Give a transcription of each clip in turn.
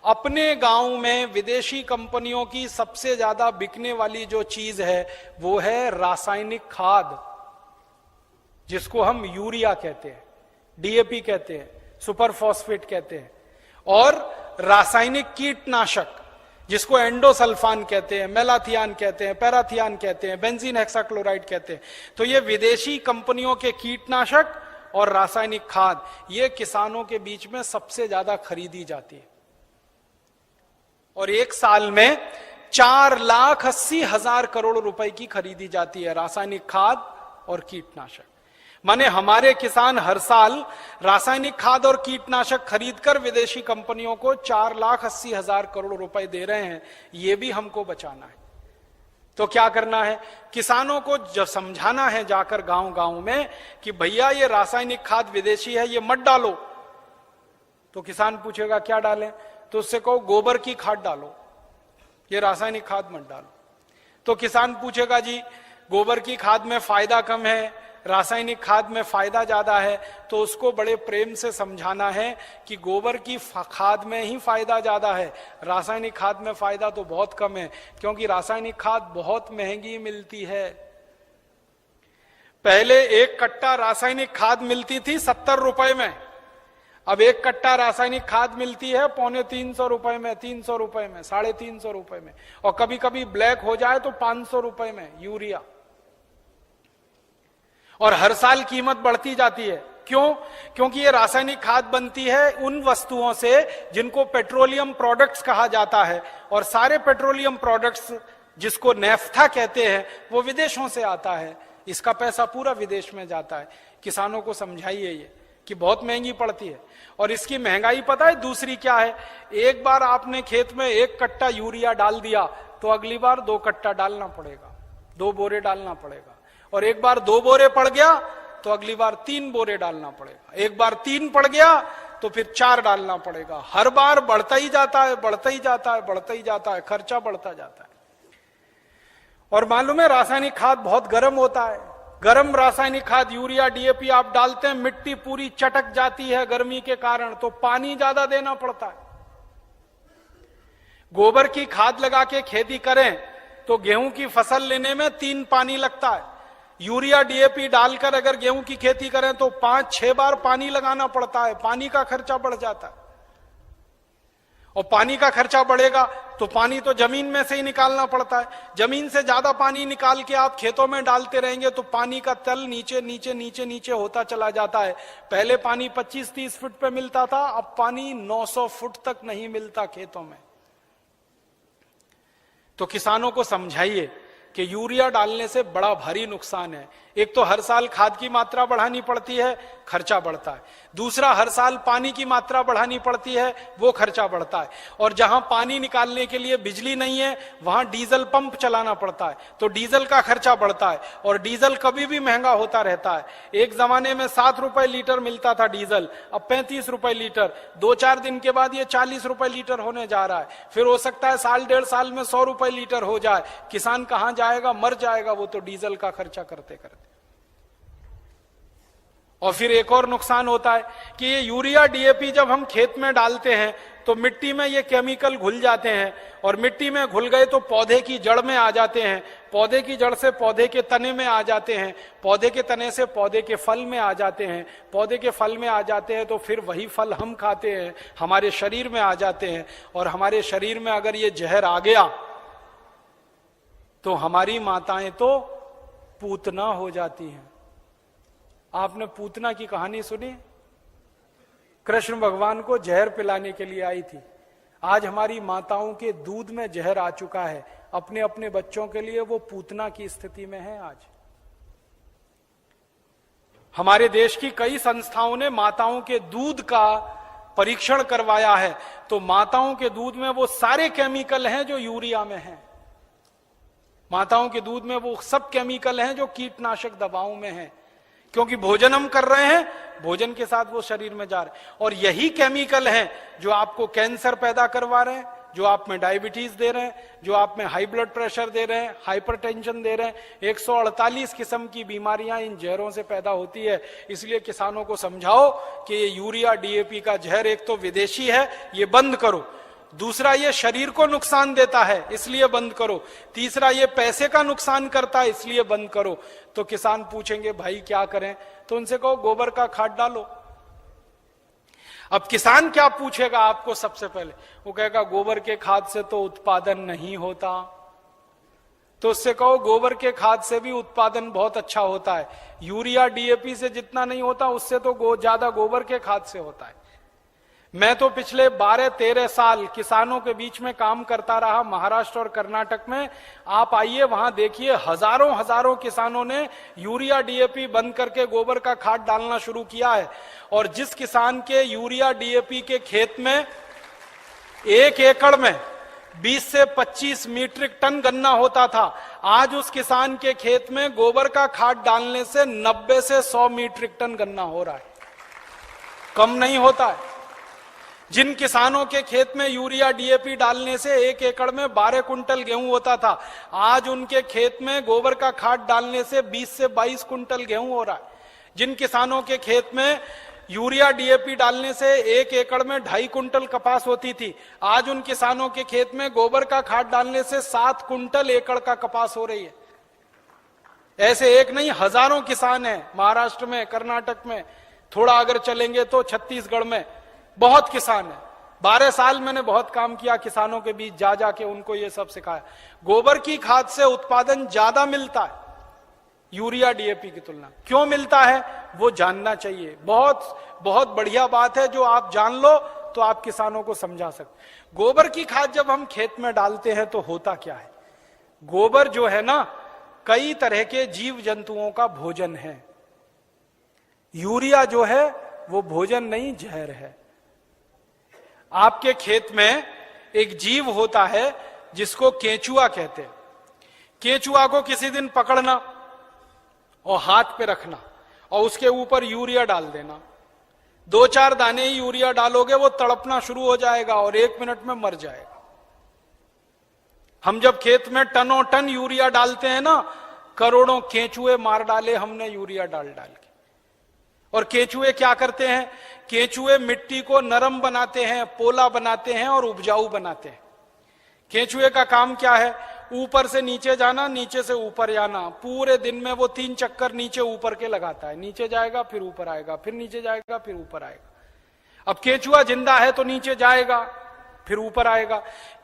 अपने गांव में विदेशी कंपनियों की सबसे ज्यादा बिकने वाली जो चीज है वो है रासायनिक खाद, जिसको हम यूरिया कहते हैं, डीएपी कहते हैं, सुपर फॉस्फेट कहते हैं, और रासायनिक कीटनाशक जिसको एंडोसल्फान कहते हैं, मेलाथियान कहते हैं, पैराथियान कहते हैं, बेंजीन हेक्साक्लोराइड कहते हैं। तो ये विदेशी कंपनियों के कीटनाशक और रासायनिक खाद ये किसानों के बीच में सबसे ज्यादा खरीदी जाती है, और एक साल में 4,80,000 करोड़ रुपए की खरीदी जाती है रासायनिक खाद और कीटनाशक। माने हमारे किसान हर साल रासायनिक खाद और कीटनाशक खरीदकर विदेशी कंपनियों को 4,80,000 करोड़ रुपए दे रहे हैं। ये भी हमको बचाना है। तो क्या करना है, किसानों को जब समझाना है जाकर गांव गांव में कि भैया ये रासायनिक खाद विदेशी है, ये मत डालो। तो किसान पूछेगा क्या डालें, तो उससे कहो गोबर की खाद डालो, ये रासायनिक खाद मत डालो। तो किसान पूछेगा जी गोबर की खाद में फायदा कम है, रासायनिक खाद में फायदा ज्यादा है। तो उसको बड़े प्रेम से समझाना है कि गोबर की खाद में ही फायदा ज्यादा है, रासायनिक खाद में फायदा तो बहुत कम है, क्योंकि रासायनिक खाद बहुत महंगी मिलती है। पहले एक कट्टा रासायनिक खाद मिलती थी 70 रुपए में, अब एक कट्टा रासायनिक खाद मिलती है 350 रुपए में, 300 रुपए में, 350 रुपए में, और कभी कभी ब्लैक हो जाए तो 500 रुपए में यूरिया। और हर साल कीमत बढ़ती जाती है। क्यों? क्योंकि ये रासायनिक खाद बनती है उन वस्तुओं से जिनको पेट्रोलियम प्रोडक्ट्स कहा जाता है, और सारे पेट्रोलियम प्रोडक्ट्स जिसको नेफ्था कहते हैं वो विदेशों से आता है। इसका पैसा पूरा विदेश में जाता है। किसानों को समझाइए ये कि बहुत महंगी पड़ती है। और इसकी महंगाई पता है दूसरी क्या है, एक बार आपने खेत में 1 कट्टा यूरिया डाल दिया तो अगली बार 2 कट्टा डालना पड़ेगा, 2 बोरे डालना पड़ेगा, और एक बार 2 बोरे पड़ गया तो अगली बार 3 बोरे डालना पड़ेगा, एक बार 3 पड़ गया तो फिर 4 डालना पड़ेगा। हर बार बढ़ता ही जाता है, बढ़ता ही जाता है, बढ़ता ही जाता है, खर्चा बढ़ता जाता है। और मालूम है रासायनिक खाद बहुत गर्म होता है। गर्म रासायनिक खाद यूरिया डीएपी आप डालते हैं, मिट्टी पूरी चटक जाती है गर्मी के कारण, तो पानी ज्यादा देना पड़ता है। गोबर की खाद लगा के खेती करें तो गेहूं की फसल लेने में 3 पानी लगता है। यूरिया डीएपी डालकर अगर गेहूं की खेती करें तो 5-6 बार पानी लगाना पड़ता है, पानी का खर्चा बढ़ जाता है। और पानी का खर्चा बढ़ेगा तो पानी तो जमीन में से ही निकालना पड़ता है। जमीन से ज्यादा पानी निकाल के आप खेतों में डालते रहेंगे तो पानी का तल नीचे नीचे नीचे नीचे होता चला जाता है। पहले पानी 25-30 फुट पे मिलता था, अब पानी 900 फुट तक नहीं मिलता खेतों में। तो किसानों को समझाइए कि यूरिया डालने से बड़ा भारी नुकसान है। एक तो हर साल खाद की मात्रा बढ़ानी पड़ती है, खर्चा बढ़ता है। दूसरा, हर साल पानी की मात्रा बढ़ानी पड़ती है, वो खर्चा बढ़ता है। और जहां पानी निकालने के लिए बिजली नहीं है वहां डीजल पंप चलाना पड़ता है, तो डीजल का खर्चा बढ़ता है। और डीजल कभी भी महंगा होता रहता है। एक जमाने में 7 रुपए लीटर मिलता था डीजल, अब 35 रुपए लीटर। 2-4 दिन के बाद ये 40 रुपए लीटर होने जा रहा है। फिर हो सकता है 1.5 साल में 100 रुपए लीटर हो जाए। किसान कहां जाएगा, मर जाएगा वो तो डीजल का खर्चा करते करते। और फिर एक और नुकसान होता है कि ये यूरिया डीएपी जब हम खेत में डालते हैं तो मिट्टी में ये केमिकल घुल जाते हैं, और मिट्टी में घुल गए तो पौधे की जड़ में आ जाते हैं, पौधे की जड़ से पौधे के तने में आ जाते हैं, पौधे के तने से पौधे के फल में आ जाते हैं, पौधे के फल में आ जाते हैं तो फिर वही फल हम खाते हैं, हमारे शरीर में आ जाते हैं। और हमारे शरीर में अगर ये जहर आ गया तो हमारी माताएं तो पूतना हो जाती हैं। आपने पूतना की कहानी सुनी? कृष्ण भगवान को जहर पिलाने के लिए आई थी। आज हमारी माताओं के दूध में जहर आ चुका है, अपने अपने बच्चों के लिए वो पूतना की स्थिति में है। आज हमारे देश की कई संस्थाओं ने माताओं के दूध का परीक्षण करवाया है, तो माताओं के दूध में वो सारे केमिकल हैं जो यूरिया में हैं। माताओं के दूध में वो सब केमिकल हैं जो कीटनाशक दवाओं में हैं, क्योंकि भोजन हम कर रहे हैं, भोजन के साथ वो शरीर में जा रहे हैं। और यही केमिकल हैं जो आपको कैंसर पैदा करवा रहे हैं, जो आप में डायबिटीज दे रहे हैं, जो आप में हाई ब्लड प्रेशर दे रहे हैं, हाइपरटेंशन दे रहे हैं। 148 किस्म की बीमारियां इन जहरों से पैदा होती है। इसलिए किसानों को समझाओ कि ये यूरिया डीएपी का जहर एक तो विदेशी है, ये बंद करो। दूसरा ये शरीर को नुकसान देता है इसलिए बंद करो, तीसरा ये पैसे का नुकसान करता है इसलिए बंद करो। तो किसान पूछेंगे भाई क्या करें, तो उनसे कहो गोबर का खाद डालो। अब किसान क्या पूछेगा आपको सबसे पहले, वो कहेगा गोबर के खाद से तो उत्पादन नहीं होता। तो उससे कहो गोबर के खाद से भी उत्पादन बहुत अच्छा होता है, यूरिया डीएपी से जितना नहीं होता उससे तो ज्यादा गोबर के खाद से होता है। मैं तो पिछले 12-13 साल किसानों के बीच में काम करता रहा महाराष्ट्र और कर्नाटक में। आप आइए वहां देखिए, हजारों हजारों किसानों ने यूरिया डीएपी बंद करके गोबर का खाद डालना शुरू किया है। और जिस किसान के यूरिया डीएपी के खेत में 1 एकड़ में 20 से 25 मीट्रिक टन गन्ना होता था, आज उस किसान के खेत में गोबर का खाद डालने से 90 से 100 मीट्रिक टन गन्ना हो रहा है, कम नहीं होता है। जिन किसानों के खेत में यूरिया डीएपी डालने से 1 एकड़ में 12 कुंटल गेहूं होता था, आज उनके खेत में गोबर का खाद डालने से 20 से 22 कुंटल गेहूं हो रहा है। जिन किसानों के खेत में यूरिया डीएपी डालने से 1 एकड़ में 2.5 कुंटल कपास होती थी, आज उन किसानों के खेत में गोबर का खाद डालने से 7 कुंटल एकड़ का कपास हो रही है। ऐसे एक नहीं, हजारों किसान हैं महाराष्ट्र में, कर्नाटक में, थोड़ा अगर चलेंगे तो छत्तीसगढ़ में बहुत किसान है। 12 साल मैंने बहुत काम किया किसानों के बीच, जा जाके उनको ये सब सिखाया। गोबर की खाद से उत्पादन ज्यादा मिलता है यूरिया डीएपी की तुलना। क्यों मिलता है वो जानना चाहिए। बहुत बहुत बढ़िया बात है, जो आप जान लो तो आप किसानों को समझा सकते। गोबर की खाद जब हम खेत में डालते हैं तो होता क्या है, गोबर जो है ना कई तरह के जीव जंतुओं का भोजन है। यूरिया जो है वो भोजन नहीं, जहर है। आपके खेत में एक जीव होता है जिसको केंचुआ कहते हैं। केंचुआ को किसी दिन पकड़ना और हाथ पे रखना और उसके ऊपर यूरिया डाल देना। 2-4 दाने ही यूरिया डालोगे, वो तड़पना शुरू हो जाएगा और 1 मिनट में मर जाएगा। हम जब खेत में टनों टन यूरिया डालते हैं ना, करोड़ों केंचुए मार डाले हमने यूरिया डाल डाल के। और केंचुए क्या करते हैं, केंचुए मिट्टी को नरम बनाते हैं, पोला बनाते हैं और उपजाऊ बनाते हैं। केंचुए का काम क्या है, ऊपर से नीचे जाना, नीचे से ऊपर जाना। पूरे दिन में वो 3 चक्कर नीचे ऊपर के लगाता है। नीचे जाएगा फिर ऊपर आएगा, फिर नीचे जाएगा फिर ऊपर आएगा। अब केंचुआ जिंदा है तो नीचे जाएगा फिर ऊपर आएगा।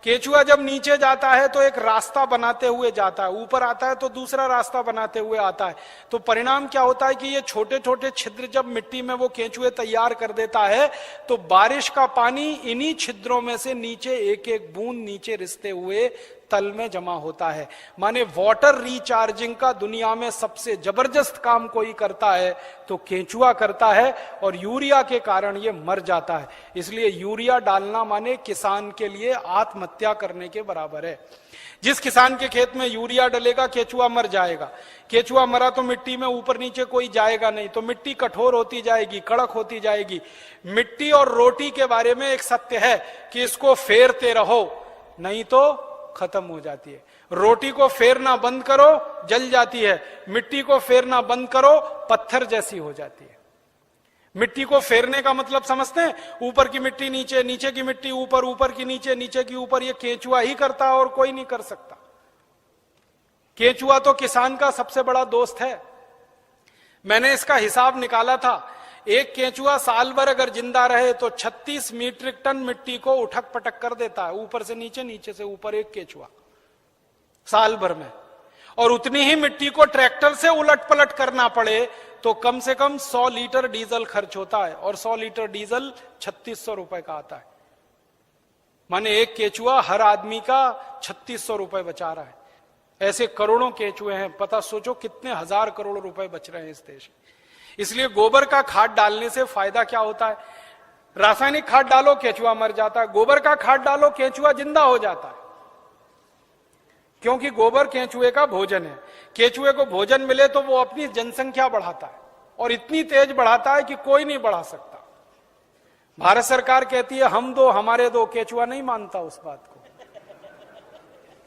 केंचुआ जब नीचे जाता है तो एक रास्ता बनाते हुए जाता है, ऊपर आता है तो दूसरा रास्ता बनाते हुए आता है। तो परिणाम क्या होता है कि ये छोटे छोटे छिद्र जब मिट्टी में वो केंचुए तैयार कर देता है तो बारिश का पानी इन्हीं छिद्रों में से नीचे एक एक बूंद नीचे रिसते हुए तल में जमा होता है। माने वाटर रिचार्जिंग का दुनिया में सबसे जबरदस्त काम कोई करता है तो केंचुआ करता है, और यूरिया के कारण ये मर जाता है। इसलिए यूरिया डालना माने किसान के लिए आत्महत्या करने के बराबर है। जिस किसान के खेत में यूरिया डलेगा केंचुआ मर जाएगा। केंचुआ मरा तो मिट्टी में ऊपर नीचे कोई जाएगा नहीं, तो मिट्टी कठोर होती जाएगी, कड़क होती जाएगी। मिट्टी और रोटी के बारे में एक सत्य है कि इसको फेरते रहो नहीं तो खत्म हो जाती है। रोटी को फेरना बंद करो जल जाती है, मिट्टी को फेरना बंद करो पत्थर जैसी हो जाती है। मिट्टी को फेरने का मतलब समझते हैं, ऊपर की मिट्टी नीचे, नीचे की मिट्टी ऊपर, ऊपर की नीचे, नीचे की ऊपर। ये केंचुआ ही करता है और कोई नहीं कर सकता। केंचुआ तो किसान का सबसे बड़ा दोस्त है। मैंने इसका हिसाब निकाला था, एक केंचुआ साल भर अगर जिंदा रहे तो 36 मीट्रिक टन मिट्टी को उठक पटक कर देता है, ऊपर से नीचे, नीचे से ऊपर, एक केंचुआ साल भर में। और उतनी ही मिट्टी को ट्रैक्टर से उलट पलट करना पड़े तो कम से कम 100 लीटर डीजल खर्च होता है, और 100 लीटर डीजल 3600 रुपए का आता है। माने एक केंचुआ हर आदमी का 3600 रुपए बचा रहा है। ऐसे करोड़ों केंचुए हैं, पता सोचो कितने हजार करोड़ रुपए बच रहे हैं इस देश में। इसलिए गोबर का खाद डालने से फायदा क्या होता है, रासायनिक खाद डालो केंचुआ मर जाता है, गोबर का खाद डालो केंचुआ जिंदा हो जाता है। क्योंकि गोबर केंचुए का भोजन है। केंचुए को भोजन मिले तो वो अपनी जनसंख्या बढ़ाता है, और इतनी तेज बढ़ाता है कि कोई नहीं बढ़ा सकता। भारत सरकार कहती है हम दो हमारे दो, केंचुआ नहीं मानता उस बात को।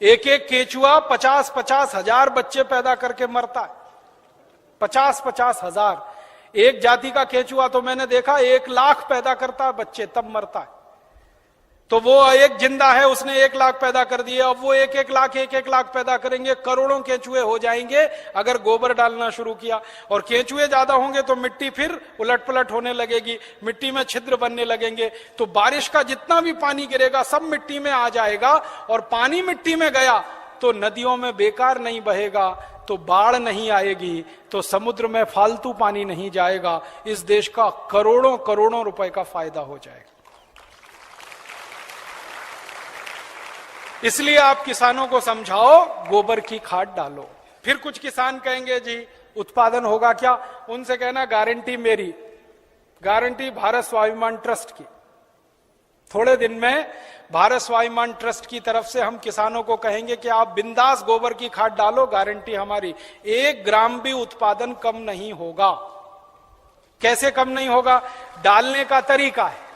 एक एक केंचुआ 50-50 हजार बच्चे पैदा करके मरता है। 50-50 हजार। एक जाति का केंचुआ तो मैंने देखा 1 लाख पैदा करता है बच्चे, तब मरता है। तो वो एक जिंदा है, उसने 1 लाख पैदा कर दिए, अब वो 1-1 लाख पैदा करेंगे, करोड़ों केंचुए हो जाएंगे अगर गोबर डालना शुरू किया। और केंचुए ज्यादा होंगे तो मिट्टी फिर उलट पलट होने लगेगी, मिट्टी में छिद्र बनने लगेंगे, तो बारिश का जितना भी पानी गिरेगा सब मिट्टी में आ जाएगा। और पानी मिट्टी में गया तो नदियों में बेकार नहीं बहेगा, तो बाढ़ नहीं आएगी, तो समुद्र में फालतू पानी नहीं जाएगा, इस देश का करोड़ों करोड़ों रुपए का फायदा हो जाएगा। इसलिए आप किसानों को समझाओ गोबर की खाद डालो। फिर कुछ किसान कहेंगे जी उत्पादन होगा क्या? उनसे कहना गारंटी मेरी, गारंटी भारत स्वाभिमान ट्रस्ट की। थोड़े दिन में भारत स्वाभिमान ट्रस्ट की तरफ से हम किसानों को कहेंगे कि आप बिंदास गोबर की खाद डालो, गारंटी हमारी, 1 ग्राम भी उत्पादन कम नहीं होगा। कैसे कम नहीं होगा? डालने का तरीका है।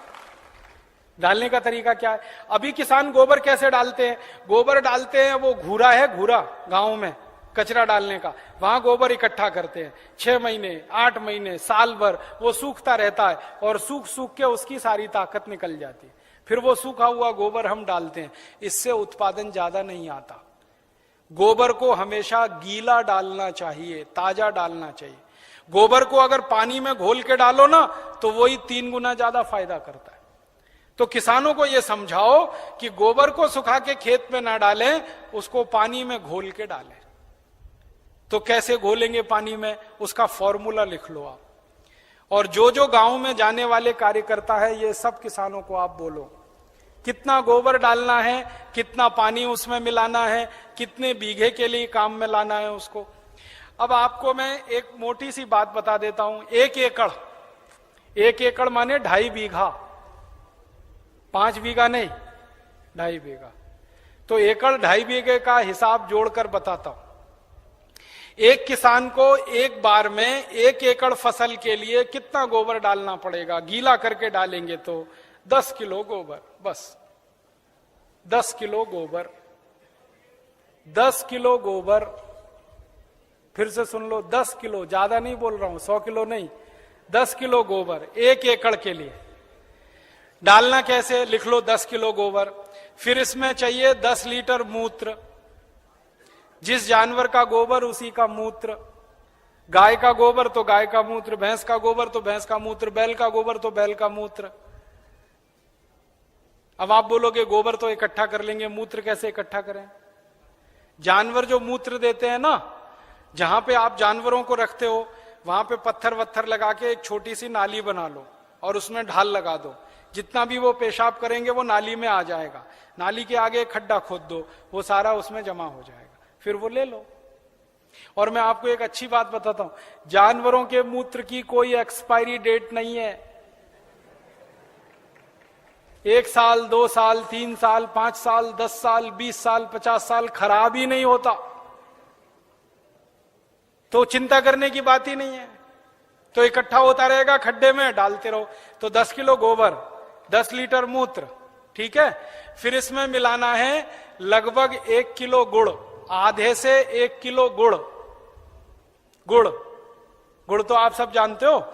डालने का तरीका क्या है? अभी किसान गोबर कैसे डालते हैं? गोबर डालते हैं, वो घूरा है, घूरा गांव में कचरा डालने का, वहां गोबर इकट्ठा करते हैं, 6 महीने 8 महीने साल भर वो सूखता रहता है, और सूख सूख के उसकी सारी ताकत निकल जाती है। फिर वो सूखा हुआ गोबर हम डालते हैं, इससे उत्पादन ज्यादा नहीं आता। गोबर को हमेशा गीला डालना चाहिए, ताजा डालना चाहिए। गोबर को अगर पानी में घोल के डालो ना तो वही 3 गुना ज्यादा फायदा करता है। तो किसानों को यह समझाओ कि गोबर को सुखा के खेत में ना डालें, उसको पानी में घोल के डालें। तो कैसे घोलेंगे पानी में? उसका फॉर्मूला लिख लो आप। और जो जो गांव में जाने वाले कार्यकर्ता है, ये सब किसानों को आप बोलो कितना गोबर डालना है, कितना पानी उसमें मिलाना है, कितने बीघे के लिए काम में लाना है उसको। अब आपको मैं एक मोटी सी बात बता देता हूं। 1 एकड़ माने 2.5 बीघा, 5 बीघा नहीं, 2.5 बीघा। तो एकड़ 2.5 बीघे का हिसाब जोड़कर बताता हूं। एक किसान को एक बार में 1 एकड़ फसल के लिए कितना गोबर डालना पड़ेगा? गीला करके डालेंगे तो 10 किलो गोबर, बस 10 किलो गोबर, 10 किलो गोबर। फिर से सुन लो, 10 किलो, ज्यादा नहीं बोल रहा हूं, 100 किलो नहीं, 10 किलो गोबर 1 एकड़ के लिए। डालना कैसे? लिख लो 10 किलो गोबर। फिर इसमें चाहिए 10 लीटर मूत्र, जिस जानवर का गोबर उसी का मूत्र। गाय का गोबर तो गाय का मूत्र, भैंस का गोबर तो भैंस का मूत्र, बैल का गोबर तो बैल का मूत्र। अब आप बोलोगे गोबर तो इकट्ठा कर लेंगे, मूत्र कैसे इकट्ठा करें? जानवर जो मूत्र देते हैं ना, जहां पे आप जानवरों को रखते हो वहां पे पत्थर वत्थर लगा के एक छोटी सी नाली बना लो और उसमें ढाल लगा दो। जितना भी वो पेशाब करेंगे वो नाली में आ जाएगा। नाली के आगे एक खड्डा खोद दो, वो सारा उसमें जमा हो जाएगा, फिर वो ले लो। और मैं आपको एक अच्छी बात बताता हूं, जानवरों के मूत्र की कोई एक्सपायरी डेट नहीं है। 1 साल, 2 साल, 3 साल, 5 साल, 10 साल, 20 साल, 50 साल खराब ही नहीं होता। तो चिंता करने की बात ही नहीं है। तो इकट्ठा होता रहेगा, खड्डे में डालते रहो। तो 10 किलो गोबर, 10 लीटर मूत्र, ठीक है। फिर इसमें मिलाना है लगभग 1 किलो गुड़, आधे से 1 किलो गुड़। गुड़ तो आप सब जानते हो।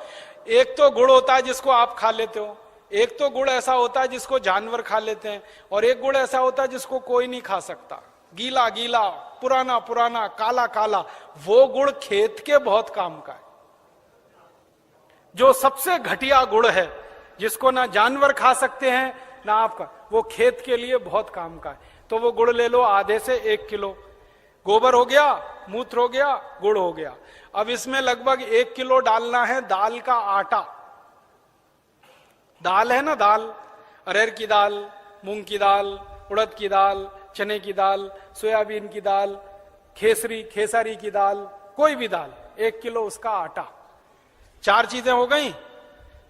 एक तो गुड़ होता है जिसको आप खा लेते हो, एक तो गुड़ ऐसा होता है जिसको जानवर खा लेते हैं, और एक गुड़ ऐसा होता है जिसको कोई नहीं खा सकता। गीला गीला, पुराना पुराना, काला काला, वो गुड़ खेत के बहुत काम का है। जो सबसे घटिया गुड़ है, जिसको ना जानवर खा सकते हैं ना आपका, वो खेत के लिए बहुत काम का है। तो वो गुड़ ले लो, आधे से 1 किलो। गोबर हो गया, मूत्र हो गया, गुड़ हो गया। अब इसमें लगभग 1 किलो डालना है दाल का आटा। दाल है ना, दाल, अरहर की दाल, मूंग की दाल, उड़द की दाल, चने की दाल, सोयाबीन की दाल, खेसारी की दाल, कोई भी दाल, 1 किलो उसका आटा। 4 चीजें हो गई,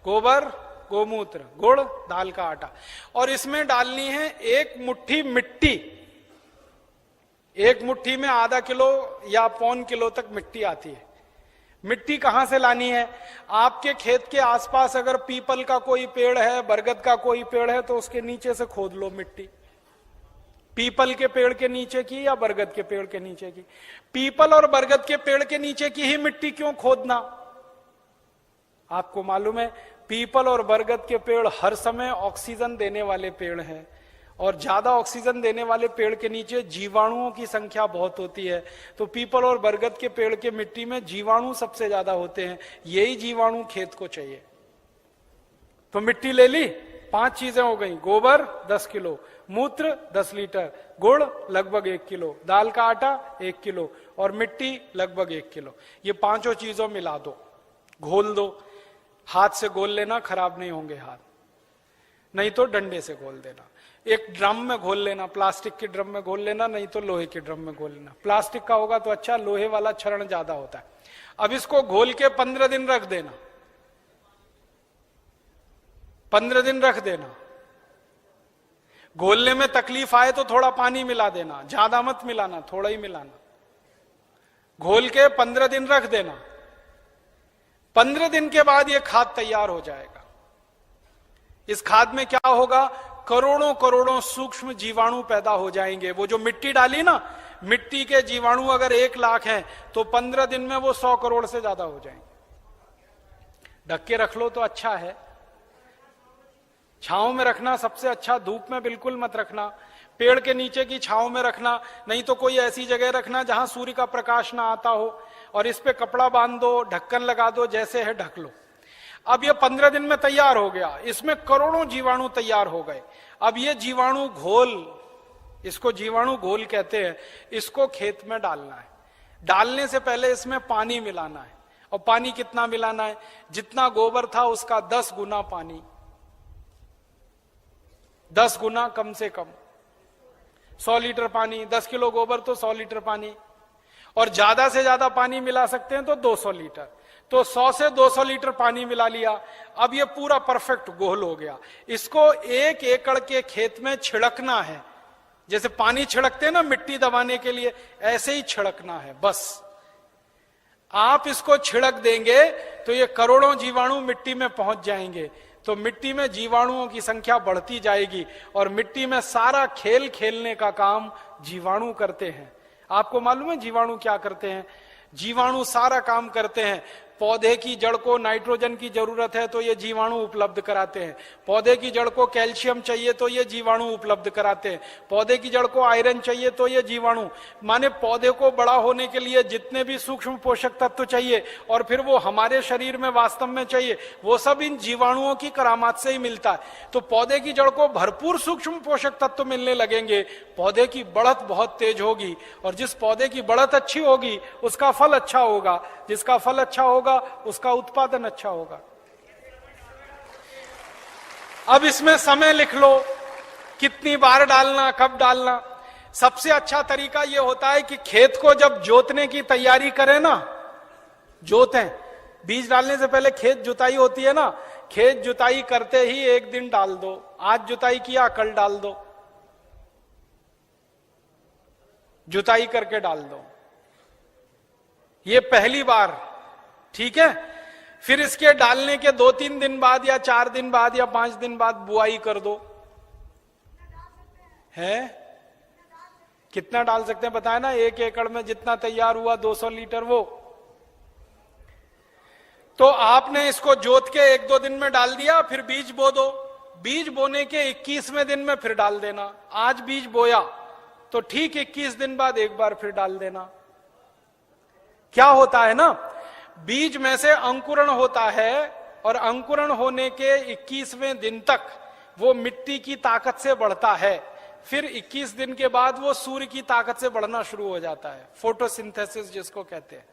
गोबर, गोमूत्र, गुड़, दाल का आटा। और इसमें डालनी है 1 मुट्ठी मिट्टी। 1 मुट्ठी में आधा किलो या 1.25 किलो तक मिट्टी आती है। मिट्टी कहां से लानी है? आपके खेत के आसपास अगर पीपल का कोई पेड़ है, बरगद का कोई पेड़ है, तो उसके नीचे से खोद लो मिट्टी। पीपल के पेड़ के नीचे की या बरगद के पेड़ के नीचे की? पीपल और बरगद के पेड़ के नीचे की ही मिट्टी क्यों खोदना? आपको मालूम है, पीपल और बरगद के पेड़ हर समय ऑक्सीजन देने वाले पेड़ हैं। और ज्यादा ऑक्सीजन देने वाले पेड़ के नीचे जीवाणुओं की संख्या बहुत होती है। तो पीपल और बरगद के पेड़ के मिट्टी में जीवाणु सबसे ज्यादा होते हैं, यही जीवाणु खेत को चाहिए। तो मिट्टी ले ली, 5 चीजें हो गई, गोबर 10 किलो, मूत्र 10 लीटर, गुड़ लगभग 1 किलो, दाल का आटा 1 किलो और मिट्टी लगभग 1 किलो। ये 5 चीजों मिला दो, घोल दो। हाथ से घोल लेना, खराब नहीं होंगे हाथ, नहीं तो डंडे से घोल देना। एक ड्रम में घोल लेना, प्लास्टिक के ड्रम में घोल लेना, नहीं तो लोहे के ड्रम में घोल लेना। प्लास्टिक का होगा तो अच्छा, लोहे वाला क्षरण ज्यादा होता है। अब इसको घोल के 15 दिन रख देना, 15 दिन रख देना। घोलने में तकलीफ आए तो थोड़ा पानी मिला देना, ज्यादा मत मिलाना, थोड़ा ही मिलाना। घोल के 15 दिन रख देना। 15 दिन के बाद यह खाद तैयार हो जाएगा। इस खाद में क्या होगा, करोड़ों करोड़ों सूक्ष्म जीवाणु पैदा हो जाएंगे। वो जो मिट्टी डाली ना, मिट्टी के जीवाणु अगर 1 लाख हैं तो 15 दिन में वो 100 करोड़ से ज्यादा हो जाएंगे। ढक के रख लो तो अच्छा है, छांव में रखना सबसे अच्छा, धूप में बिल्कुल मत रखना, पेड़ के नीचे की छांव में रखना, नहीं तो कोई ऐसी जगह रखना जहां सूर्य का प्रकाश ना आता हो, और इस पे कपड़ा बांध दो, ढक्कन लगा दो, जैसे है ढक लो। अब ये 15 दिन में तैयार हो गया, इसमें करोड़ों जीवाणु तैयार हो गए। अब ये जीवाणु घोल, इसको जीवाणु घोल कहते हैं, इसको खेत में डालना है। डालने से पहले इसमें पानी मिलाना है, और पानी कितना मिलाना है, जितना गोबर था उसका 10 गुना पानी, 10 गुना कम से कम 100 लीटर पानी। 10 किलो गोबर तो 100 लीटर पानी, और ज्यादा से ज्यादा पानी मिला सकते हैं तो 200 लीटर। तो 100 से 200 लीटर पानी मिला लिया। अब ये पूरा परफेक्ट घोल हो गया। इसको 1 एकड़ के खेत में छिड़कना है, जैसे पानी छिड़कते हैं ना मिट्टी दबाने के लिए, ऐसे ही छिड़कना है बस। आप इसको छिड़क देंगे तो ये करोड़ों जीवाणु मिट्टी में पहुंच जाएंगे। तो मिट्टी में जीवाणुओं की संख्या बढ़ती जाएगी, और मिट्टी में सारा खेल खेलने का काम जीवाणु करते हैं। आपको मालूम है जीवाणु क्या करते हैं? जीवाणु सारा काम करते हैं। पौधे की जड़ को नाइट्रोजन की जरूरत है तो ये जीवाणु उपलब्ध कराते हैं। पौधे की जड़ को कैल्शियम चाहिए तो ये जीवाणु उपलब्ध कराते हैं। पौधे की जड़ को आयरन चाहिए तो ये जीवाणु, माने पौधे को बड़ा होने के लिए जितने भी सूक्ष्म पोषक तत्व चाहिए और फिर वो हमारे शरीर में वास्तव में चाहिए, वो सब इन जीवाणुओं की करामात से ही मिलता है। तो पौधे की जड़ को भरपूर सूक्ष्म पोषक तत्व मिलने लगेंगे, पौधे की बढ़त बहुत तेज होगी, और जिस पौधे की बढ़त अच्छी होगी उसका फल अच्छा होगा, जिसका फल अच्छा होगा उसका उत्पादन अच्छा होगा। अब इसमें समय लिख लो, कितनी बार डालना, कब डालना। सबसे अच्छा तरीका यह होता है कि खेत को जब जोतने की तैयारी करें ना, जोतें, बीज डालने से पहले खेत जुताई होती है ना, खेत जुताई करते ही 1 दिन डाल दो। आज जुताई किया, कल डाल दो, जुताई करके डाल दो, ये पहली बार, ठीक है। फिर इसके डालने के 2-3 दिन बाद या 4 दिन बाद या 5 दिन बाद बुआई कर दो। है कितना डाल सकते हैं बताए ना? 1 एकड़ में जितना तैयार हुआ 200 लीटर वो। तो आपने इसको जोत के 1-2 दिन में डाल दिया, फिर बीज बो दो। बीज बोने के 21वें दिन में फिर डाल देना। आज बीज बोया तो ठीक 21 दिन बाद एक बार फिर डाल देना। क्या होता है ना, बीज में से अंकुरण होता है, और अंकुरण होने के 21वें दिन तक वो मिट्टी की ताकत से बढ़ता है। फिर 21 दिन के बाद वो सूर्य की ताकत से बढ़ना शुरू हो जाता है, फोटोसिंथेसिस जिसको कहते हैं,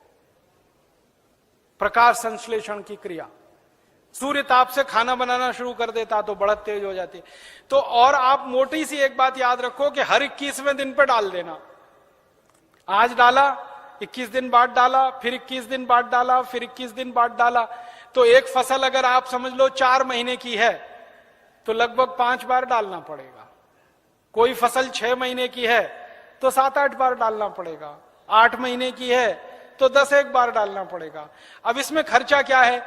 प्रकाश संश्लेषण की क्रिया। सूर्य ताप से खाना बनाना शुरू कर देता तो बढ़त तेज हो जाती है। तो और आप मोटी सी एक बात याद रखो कि हर 21वें दिन पे डाल देना। आज डाला, 21 दिन बाद डाला, फिर 21 दिन बाद डाला, फिर 21 दिन बाद डाला। तो एक फसल अगर आप समझ लो 4 महीने की है तो लगभग 5 बार डालना पड़ेगा। कोई फसल 6 महीने की है तो 7-8 बार डालना पड़ेगा। 8 महीने की है तो 10-1 बार डालना पड़ेगा। अब इसमें खर्चा क्या है?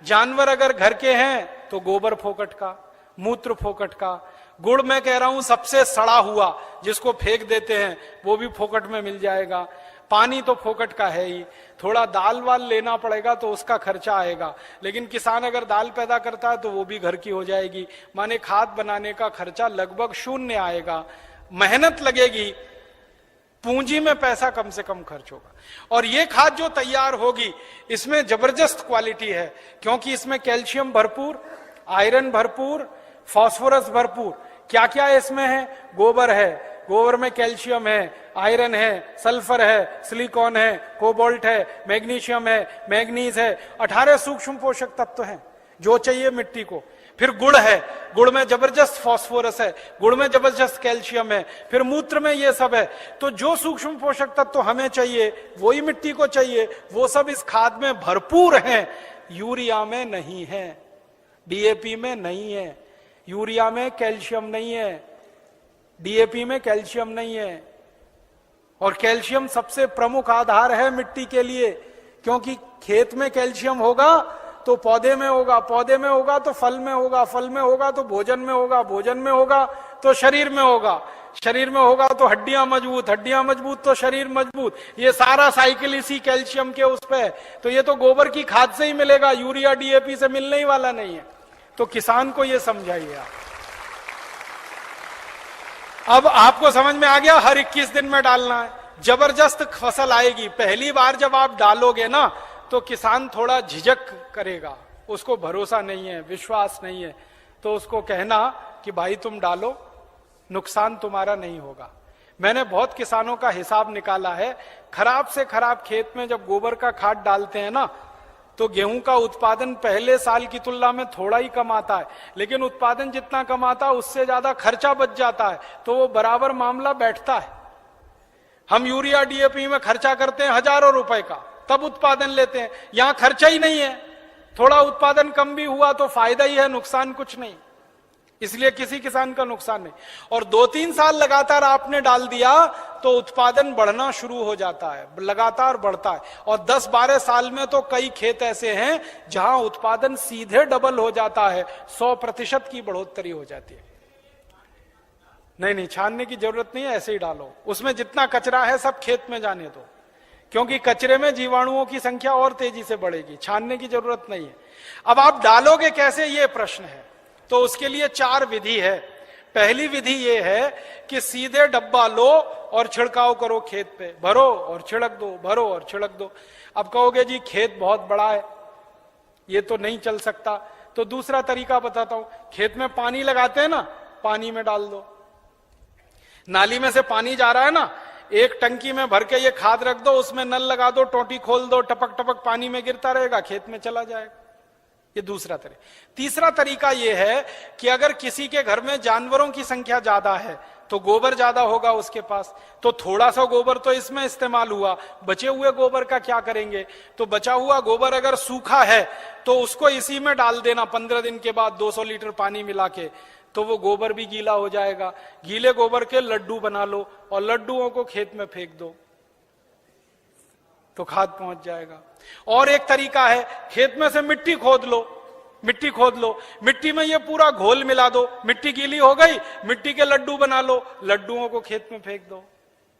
जानवर अगर घर के हैं तो गोबर फोकट का, मूत्र फोकट का, गुड़ मैं कह रहा हूं सबसे सड़ा हुआ जिसको फेंक देते हैं वो भी फोकट में मिल जाएगा। पानी तो फोकट का है ही, थोड़ा दाल वाल लेना पड़ेगा तो उसका खर्चा आएगा, लेकिन किसान अगर दाल पैदा करता है तो वो भी घर की हो जाएगी। माने खाद बनाने का खर्चा लगभग शून्य आएगा, मेहनत लगेगी, पूंजी में पैसा कम से कम खर्च होगा। और ये खाद जो तैयार होगी इसमें जबरदस्त क्वालिटी है, क्योंकि इसमें कैल्शियम भरपूर, आयरन भरपूर, फास्फोरस भरपूर। क्या क्या इसमें है? गोबर है, गोबर में कैल्शियम है, आयरन है, सल्फर है, सिलिकॉन है, कोबाल्ट है, मैग्नीशियम है, मैग्नीज है, 18 सूक्ष्म पोषक तत्व हैं जो चाहिए मिट्टी को। फिर गुड़ है, गुड़ में जबरदस्त फास्फोरस है, गुड़ में जबरदस्त कैल्शियम है, फिर मूत्र में ये सब है। तो जो सूक्ष्म पोषक तत्व हमें चाहिए वही मिट्टी को चाहिए, वो सब इस खाद में भरपूर हैं। यूरिया में नहीं है, डीएपी में नहीं है, यूरिया में कैल्शियम नहीं है, डीएपी में कैल्शियम नहीं है। और कैल्शियम सबसे प्रमुख आधार है मिट्टी के लिए, क्योंकि खेत में कैल्शियम होगा तो पौधे में होगा, पौधे में होगा तो फल में होगा, फल में होगा तो भोजन में होगा, भोजन में होगा तो शरीर में होगा, शरीर में होगा तो हड्डियां मजबूत, हड्डियां मजबूत तो शरीर मजबूत। ये सारा साइकिल इसी कैल्शियम के उस पे है। तो ये तो गोबर की खाद से ही मिलेगा, यूरिया डीएपी से मिलने ही वाला नहीं है। तो किसान को ये समझाइए आप। अब आपको समझ में आ गया, हर 21 दिन में डालना है, जबरदस्त फसल आएगी। पहली बार जब आप डालोगे ना तो किसान थोड़ा झिझक करेगा, उसको भरोसा नहीं है, विश्वास नहीं है, तो उसको कहना कि भाई तुम डालो, नुकसान तुम्हारा नहीं होगा। मैंने बहुत किसानों का हिसाब निकाला है, खराब से खराब खेत में जब गोबर का खाद डालते हैं ना तो गेहूं का उत्पादन पहले साल की तुलना में थोड़ा ही कम आता है, लेकिन उत्पादन जितना कम आता है उससे ज्यादा खर्चा बच जाता है, तो वो बराबर मामला बैठता है। हम यूरिया डीएपी में खर्चा करते हैं हजारों रुपए का, तब उत्पादन लेते हैं। यहां खर्चा ही नहीं है, थोड़ा उत्पादन कम भी हुआ तो फायदा ही है, नुकसान कुछ नहीं, इसलिए किसी किसान का नुकसान नहीं। और 2-3 साल लगातार आपने डाल दिया तो उत्पादन बढ़ना शुरू हो जाता है, लगातार बढ़ता है। और 10-12 साल में तो कई खेत ऐसे हैं जहां उत्पादन सीधे डबल हो जाता है, 100% की बढ़ोतरी हो जाती है। नहीं, छानने की जरूरत नहीं है, ऐसे ही डालो। उसमें जितना कचरा है सब खेत में जाने दो, क्योंकि कचरे में जीवाणुओं की संख्या और तेजी से बढ़ेगी, छानने की जरूरत नहीं है। अब आप डालोगे कैसे, ये प्रश्न है। तो उसके लिए 4 विधि है। पहली विधि ये है कि सीधे डब्बा लो और छिड़काव करो, खेत पे भरो और छिड़क दो, भरो और छिड़क दो। अब कहोगे जी खेत बहुत बड़ा है, ये तो नहीं चल सकता, तो दूसरा तरीका बताता हूं। खेत में पानी लगाते हैं ना, पानी में डाल दो। नाली में से पानी जा रहा है ना, एक टंकी में भर के ये खाद रख दो, उसमें नल लगा दो, टोटी खोल दो, टपक टपक पानी में गिरता रहेगा, खेत में चला जाएगा। ये दूसरा तरीका। तीसरा तरीका यह है कि अगर किसी के घर में जानवरों की संख्या ज्यादा है तो गोबर ज्यादा होगा उसके पास, तो थोड़ा सा गोबर तो इसमें इस्तेमाल हुआ, बचे हुए गोबर का क्या करेंगे? तो बचा हुआ गोबर अगर सूखा है तो उसको इसी में डाल देना 15 दिन के बाद 200 लीटर पानी मिला के, तो वो गोबर भी गीला हो जाएगा। गीले गोबर के लड्डू बना लो और लड्डुओं को खेत में फेंक दो, तो खाद पहुंच जाएगा। और एक तरीका है, खेत में से मिट्टी खोद लो, मिट्टी खोद लो, मिट्टी में ये पूरा घोल मिला दो, मिट्टी गीली हो गई, मिट्टी के लड्डू बना लो, लड्डुओं को खेत में फेंक दो,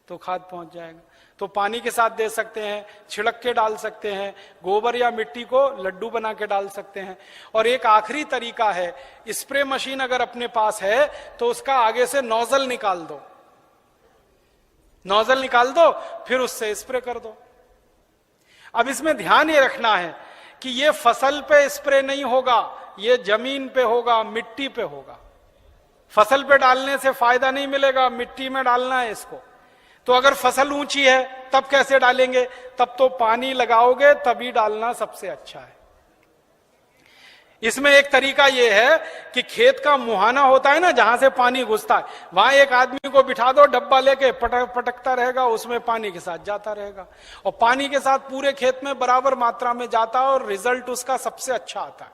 तो खाद पहुंच जाएगा। तो पानी के साथ दे सकते हैं, छिड़क के डाल सकते हैं, गोबर या मिट्टी को लड्डू बना के डाल सकते हैं। और एक आखिरी तरीका है, स्प्रे मशीन अगर अपने पास है तो उसका आगे से नोजल निकाल दो, नोजल निकाल दो, फिर उससे स्प्रे कर दो। अब इसमें ध्यान ये रखना है कि ये फसल पे स्प्रे नहीं होगा, ये जमीन पे होगा, मिट्टी पे होगा। फसल पे डालने से फायदा नहीं मिलेगा, मिट्टी में डालना है इसको। तो अगर फसल ऊंची है तब कैसे डालेंगे? तब तो पानी लगाओगे तभी डालना सबसे अच्छा है। इसमें एक तरीका यह है कि खेत का मुहाना होता है ना, जहां से पानी घुसता है, वहां एक आदमी को बिठा दो, डब्बा लेके पटकता रहेगा, उसमें पानी के साथ जाता रहेगा, और पानी के साथ पूरे खेत में बराबर मात्रा में जाता है और रिजल्ट उसका सबसे अच्छा आता है।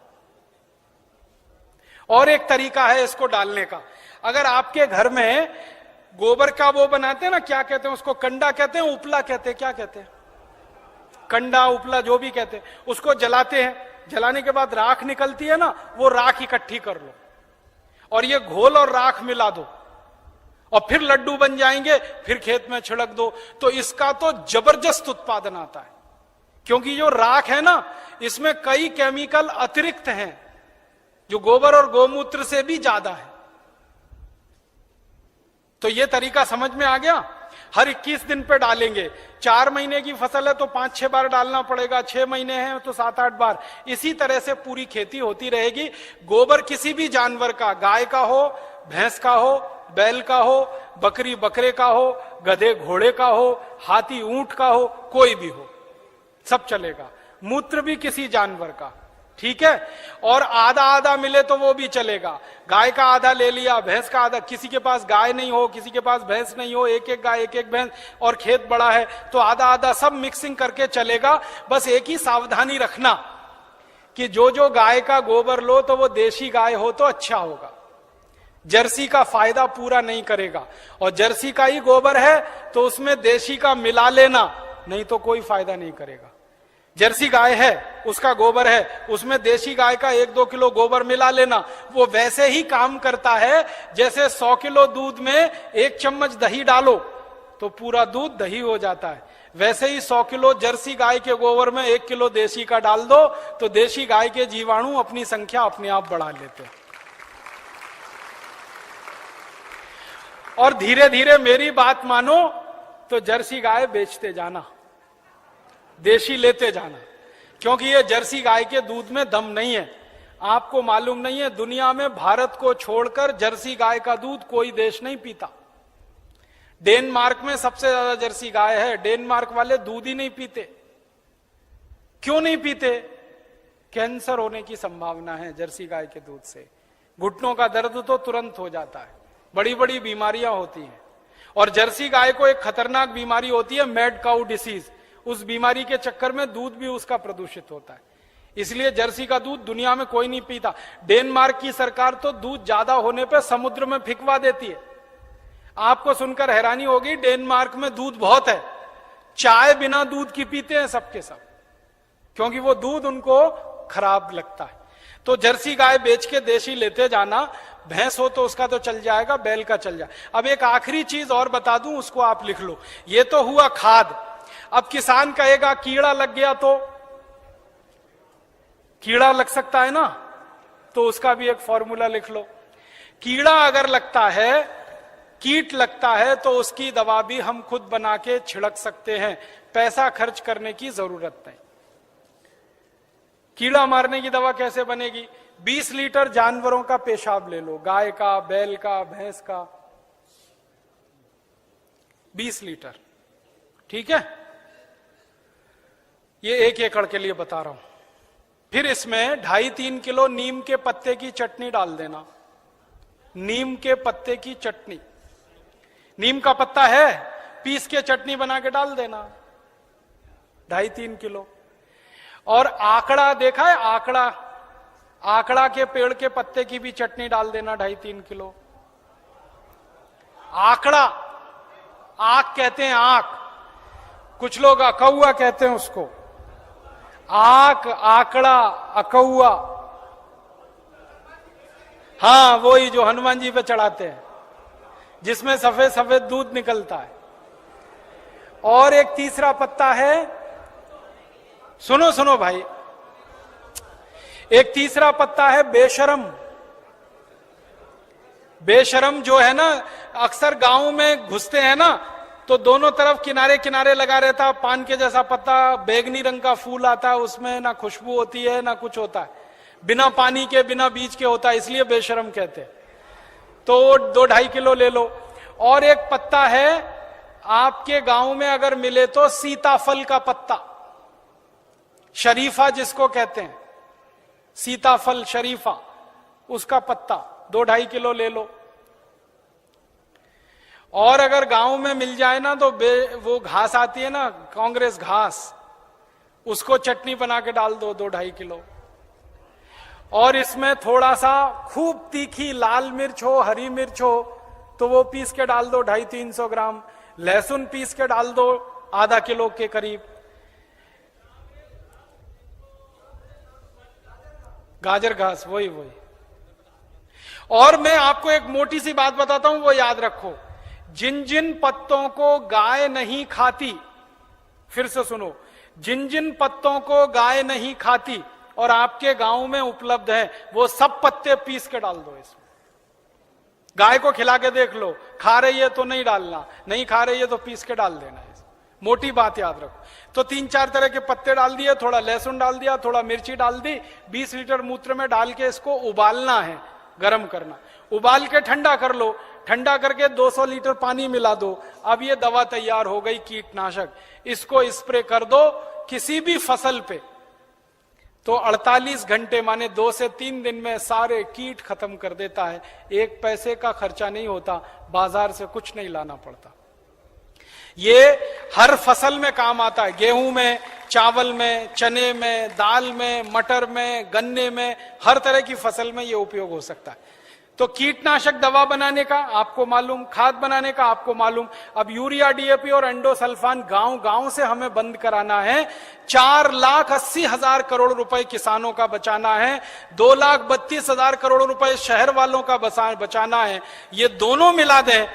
और एक तरीका है इसको डालने का, अगर आपके घर में गोबर का वो बनाते हैं ना, क्या कहते हैं उसको, कंडा कहते हैं, उपला कहते हैं, क्या कहते हैं, कंडा उपला जो भी कहते हैं, उसको जलाते हैं। जलाने के बाद राख निकलती है ना, वो राख इकट्ठी कर लो और ये घोल और राख मिला दो और फिर लड्डू बन जाएंगे, फिर खेत में छिड़क दो, तो इसका तो जबरदस्त उत्पादन आता है। क्योंकि जो राख है ना, इसमें कई केमिकल अतिरिक्त हैं जो गोबर और गोमूत्र से भी ज्यादा है। तो ये तरीका समझ में आ गया। हर 21 दिन पे डालेंगे। 4 महीने की फसल है तो 5-6 बार डालना पड़ेगा, 6 महीने हैं तो 7-8 बार। इसी तरह से पूरी खेती होती रहेगी। गोबर किसी भी जानवर का, गाय का हो, भैंस का हो, बैल का हो, बकरी बकरे का हो, गधे घोड़े का हो, हाथी ऊंट का हो, कोई भी हो, सब चलेगा। मूत्र भी किसी जानवर का, ठीक है। और आधा आधा मिले तो वो भी चलेगा। गाय का आधा ले लिया, भैंस का आधा, किसी के पास गाय नहीं हो, किसी के पास भैंस नहीं हो, एक एक गाय एक एक भैंस, और खेत बड़ा है तो आधा आधा, सब मिक्सिंग करके चलेगा। बस एक ही सावधानी रखना कि जो जो गाय का गोबर लो तो वो देशी गाय हो तो अच्छा होगा। जर्सी का फायदा पूरा नहीं करेगा। और जर्सी का ही गोबर है तो उसमें देशी का मिला लेना, नहीं तो कोई फायदा नहीं करेगा। जर्सी गाय है, उसका गोबर है, उसमें देशी गाय का 1-2 किलो गोबर मिला लेना। वो वैसे ही काम करता है जैसे 100 किलो दूध में 1 चम्मच दही डालो तो पूरा दूध दही हो जाता है। वैसे ही 100 किलो जर्सी गाय के गोबर में 1 किलो देशी का डाल दो तो देशी गाय के जीवाणु अपनी संख्या अपने आप बढ़ा लेते हैं। और धीरे धीरे मेरी बात मानो तो जर्सी गाय बेचते जाना, देशी लेते जाना। क्योंकि ये जर्सी गाय के दूध में दम नहीं है। आपको मालूम नहीं है, दुनिया में भारत को छोड़कर जर्सी गाय का दूध कोई देश नहीं पीता। डेनमार्क में सबसे ज्यादा जर्सी गाय है। डेनमार्क वाले दूध ही नहीं पीते। क्यों नहीं पीते? कैंसर होने की संभावना है जर्सी गाय के दूध से। घुटनों का दर्द तो तुरंत हो जाता है, बड़ी बड़ी बीमारियां होती हैं। और जर्सी गाय को एक खतरनाक बीमारी होती है, मैड काउ डिसीज। उस बीमारी के चक्कर में दूध भी उसका प्रदूषित होता है। इसलिए जर्सी का दूध दुनिया में कोई नहीं पीता। डेनमार्क की सरकार तो दूध ज्यादा होने पे समुद्र में फिकवा देती है। आपको सुनकर हैरानी होगी, डेनमार्क में दूध बहुत है, चाय बिना दूध की पीते हैं सबके सब, क्योंकि वो दूध उनको खराब लगता है। तो जर्सी गाय बेच के देशी लेते जाना। भैंस हो तो उसका तो चल जाएगा, बैल का चल जाए। अब एक आखिरी चीज और बता दूं, उसको आप लिख लो। ये तो हुआ खाद। अब किसान कहेगा कीड़ा लग गया तो, कीड़ा लग सकता है ना, तो उसका भी एक फॉर्मूला लिख लो। कीड़ा अगर लगता है, कीट लगता है, तो उसकी दवा भी हम खुद बना के छिड़क सकते हैं, पैसा खर्च करने की जरूरत नहीं। कीड़ा मारने की दवा कैसे बनेगी? 20 लीटर जानवरों का पेशाब ले लो, गाय का, बैल का, भैंस का, 20 लीटर, ठीक है। ये 1 एकड़ के लिए बता रहा हूं। फिर इसमें 2.5-3 किलो नीम के पत्ते की चटनी डाल देना। नीम के पत्ते की चटनी, नीम का पत्ता है, पीस के चटनी बना के डाल देना, 2.5-3 किलो। और आकड़ा देखा है? आकड़ा, आकड़ा के पेड़ के पत्ते की भी चटनी डाल देना, 2.5-3 किलो। आकड़ा, आक कहते हैं, आक, कुछ लोग अकौआ कहते हैं उसको। आक, आकड़ा, अकौआ, हाँ वही जो हनुमान जी पे चढ़ाते हैं, जिसमें सफेद सफेद दूध निकलता है। और एक तीसरा पत्ता है, सुनो सुनो भाई, एक तीसरा पत्ता है बेशरम। बेशरम जो है ना, अक्सर गांव में घुसते हैं ना तो दोनों तरफ किनारे किनारे लगा रहता है, पान के जैसा पत्ता, बैगनी रंग का फूल आता है, उसमें ना खुशबू होती है ना कुछ होता है, बिना पानी के बिना बीज के होता है, इसलिए बेशरम कहते हैं। तो 2-2.5 किलो ले लो। और एक पत्ता है आपके गांव में अगर मिले तो, सीताफल का पत्ता, शरीफा जिसको कहते हैं, सीताफल शरीफा, उसका पत्ता 2-2.5 किलो ले लो। और अगर गांव में मिल जाए ना तो वो घास आती है ना, कांग्रेस घास, उसको चटनी बना के डाल दो, 2-2.5 किलो। और इसमें थोड़ा सा खूब तीखी लाल मिर्च हो, हरी मिर्च हो तो वो पीस के डाल दो, 250-300 ग्राम। लहसुन पीस के डाल दो, आधा किलो के करीब। गाजर घास, वही। और मैं आपको एक मोटी सी बात बताता हूं, वो याद रखो। जिन जिन पत्तों को गाय नहीं खाती, फिर से सुनो, जिन जिन पत्तों को गाय नहीं खाती और आपके गांव में उपलब्ध है, वो सब पत्ते पीस के डाल दो इसमें। गाय को खिला के देख लो, खा रही है तो नहीं डालना, नहीं खा रही है तो पीस के डाल देना। मोटी बात याद रखो। तो 3-4 तरह के पत्ते डाल दिए, थोड़ा लहसुन डाल दिया, थोड़ा मिर्ची डाल दी, 20 लीटर मूत्र में डाल के इसको उबालना है, गरम करना, उबाल के ठंडा कर लो, ठंडा करके 200 लीटर पानी मिला दो। अब ये दवा तैयार हो गई, कीटनाशक। इसको स्प्रे कर दो किसी भी फसल पे, तो 48 घंटे माने 2 से 3 दिन में सारे कीट खत्म कर देता है। 1 पैसे का खर्चा नहीं होता, बाजार से कुछ नहीं लाना पड़ता। ये हर फसल में काम आता है, गेहूं में, चावल में, चने में, दाल में, मटर में, गन्ने में, हर तरह की फसल में ये उपयोग हो सकता है। तो कीटनाशक दवा बनाने का आपको मालूम, खाद बनाने का आपको मालूम। अब यूरिया, डीएपी और एंडोसल्फान गांव गांव से हमें बंद कराना है। 4,80,000 करोड़ रुपए किसानों का बचाना है, 2,32,000 करोड़ रुपए शहर वालों का बचाना है। ये दोनों मिला दें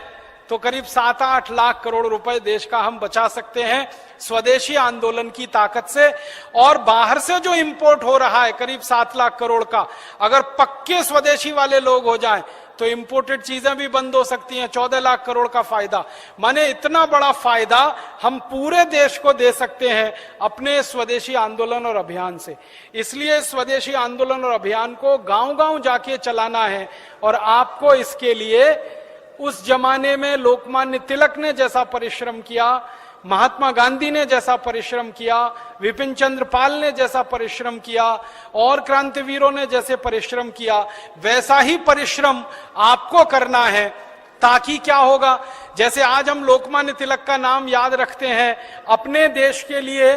तो करीब 7-8 लाख करोड़ रुपए देश का हम बचा सकते हैं स्वदेशी आंदोलन की ताकत से। और बाहर से जो इंपोर्ट हो रहा है करीब 7 लाख करोड़ का, अगर पक्के स्वदेशी वाले लोग हो जाएं तो इंपोर्टेड चीजें भी बंद हो सकती हैं। 14 लाख करोड़ का फायदा, माने इतना बड़ा फायदा हम पूरे देश को दे सकते हैं अपने स्वदेशी आंदोलन और अभियान से। इसलिए स्वदेशी आंदोलन और अभियान को गांव-गांव जाके चलाना है। और आपको इसके लिए उस जमाने में लोकमान्य तिलक ने जैसा परिश्रम किया, महात्मा गांधी ने जैसा परिश्रम किया, विपिन चंद्र पाल ने जैसा परिश्रम किया और क्रांतिवीरों ने जैसे परिश्रम किया, वैसा ही परिश्रम आपको करना है। ताकि क्या होगा, जैसे आज हम लोकमान्य तिलक का नाम याद रखते हैं अपने देश के लिए,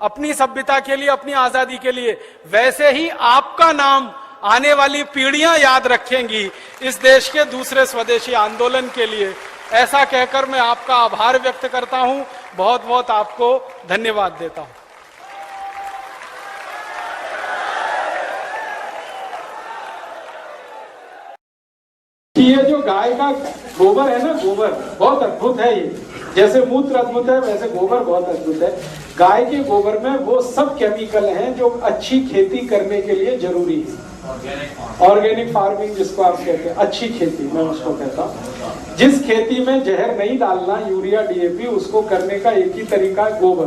अपनी सभ्यता के लिए, अपनी आजादी के लिए, वैसे ही आपका नाम आने वाली पीढ़ियां याद रखेंगी इस देश के दूसरे स्वदेशी आंदोलन के लिए। ऐसा कहकर मैं आपका आभार व्यक्त करता हूं, बहुत बहुत आपको धन्यवाद देता हूं। ये जो गाय का गोबर है ना, गोबर बहुत अद्भुत है। ये जैसे मूत्र अद्भुत है, वैसे गोबर बहुत अद्भुत है। गाय के गोबर में वो सब केमिकल हैं जो अच्छी खेती करने के लिए जरूरी है। ऑर्गेनिक फार्मिंग जिसको आप कहते हैं, अच्छी खेती मैं उसको कहता हूँ। जिस खेती में जहर नहीं डालना, यूरिया, डीएपी, उसको करने का एक ही तरीका है, गोबर।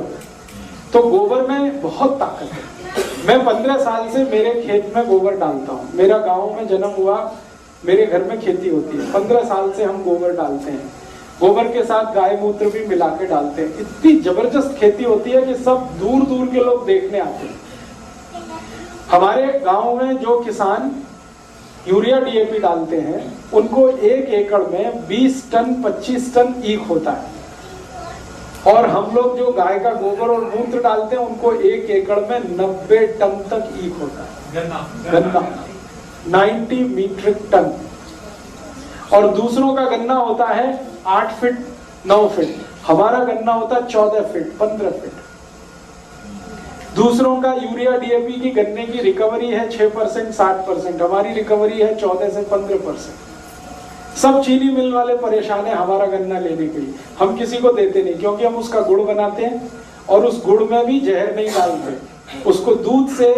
तो गोबर में बहुत ताकत है। मैं 15 साल से मेरे खेत में गोबर डालता हूँ। मेरा गाँव में जन्म हुआ, मेरे घर में खेती होती है, 15 साल से हम गोबर डालते हैं। गोबर के साथ गाय मूत्र भी मिला के डालते हैं। इतनी जबरदस्त खेती होती है कि सब दूर दूर के लोग देखने आते हैं। हमारे गांव में जो किसान यूरिया, डीएपी डालते हैं, उनको 1 एकड़ में 20 टन 25 टन ईख होता है। और हम लोग जो गाय का गोबर और मूत्र डालते हैं, उनको 1 एकड़ में 90 टन तक ईख होता है, गन्ना 90 मीट्रिक टन। और दूसरों का गन्ना होता है 8 फीट 9 फीट, हमारा गन्ना होता है 14 फीट 15 फीट। दूसरों का यूरिया, डीएपी की गन्ने की रिकवरी है 6% 60%, हमारी रिकवरी है 14 से 15%। सब चीनी मिल वाले परेशान है हमारा गन्ना लेने के लिए। हम किसी को देते नहीं, क्योंकि हम उसका गुड़ बनाते हैं और उस गुड़ में भी जहर नहीं डालते, उसको दूध से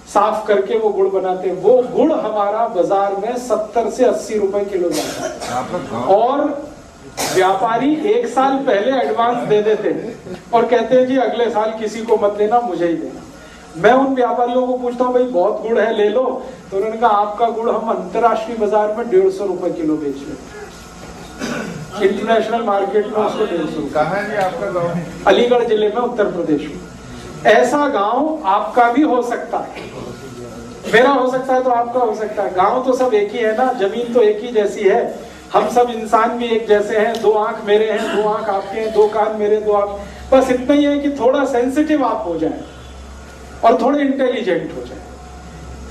साफ करके वो गुड़ बनाते हैं। वो गुड़ हमारा बाजार में 70 से 80 रुपए किलो जाता है। और व्यापारी 1 साल पहले एडवांस दे देते हैं और कहते हैं जी अगले साल किसी को मत देना, मुझे ही देना। मैं उन व्यापारियों को पूछता हूँ, भाई बहुत गुड़ है, ले लो। तो उन्होंने कहा आपका गुड़ हम अंतरराष्ट्रीय बाजार में 150 रुपए किलो बेच लेते, इंटरनेशनल मार्केट में उसको 150। कहाँ है आपका गाँव? अलीगढ़ जिले में, उत्तर प्रदेश में। ऐसा गाँव आपका भी हो सकता है, मेरा हो सकता है तो आपका हो सकता है। गाँव तो सब एक ही है ना, जमीन तो एक ही जैसी है, हम सब इंसान भी एक जैसे हैं। 2 आंख मेरे हैं, 2 आंख आपके हैं, 2 कान मेरे, 2 आंख। बस इतना ही है कि थोड़ा सेंसिटिव आप हो जाए और थोड़े इंटेलिजेंट हो जाए।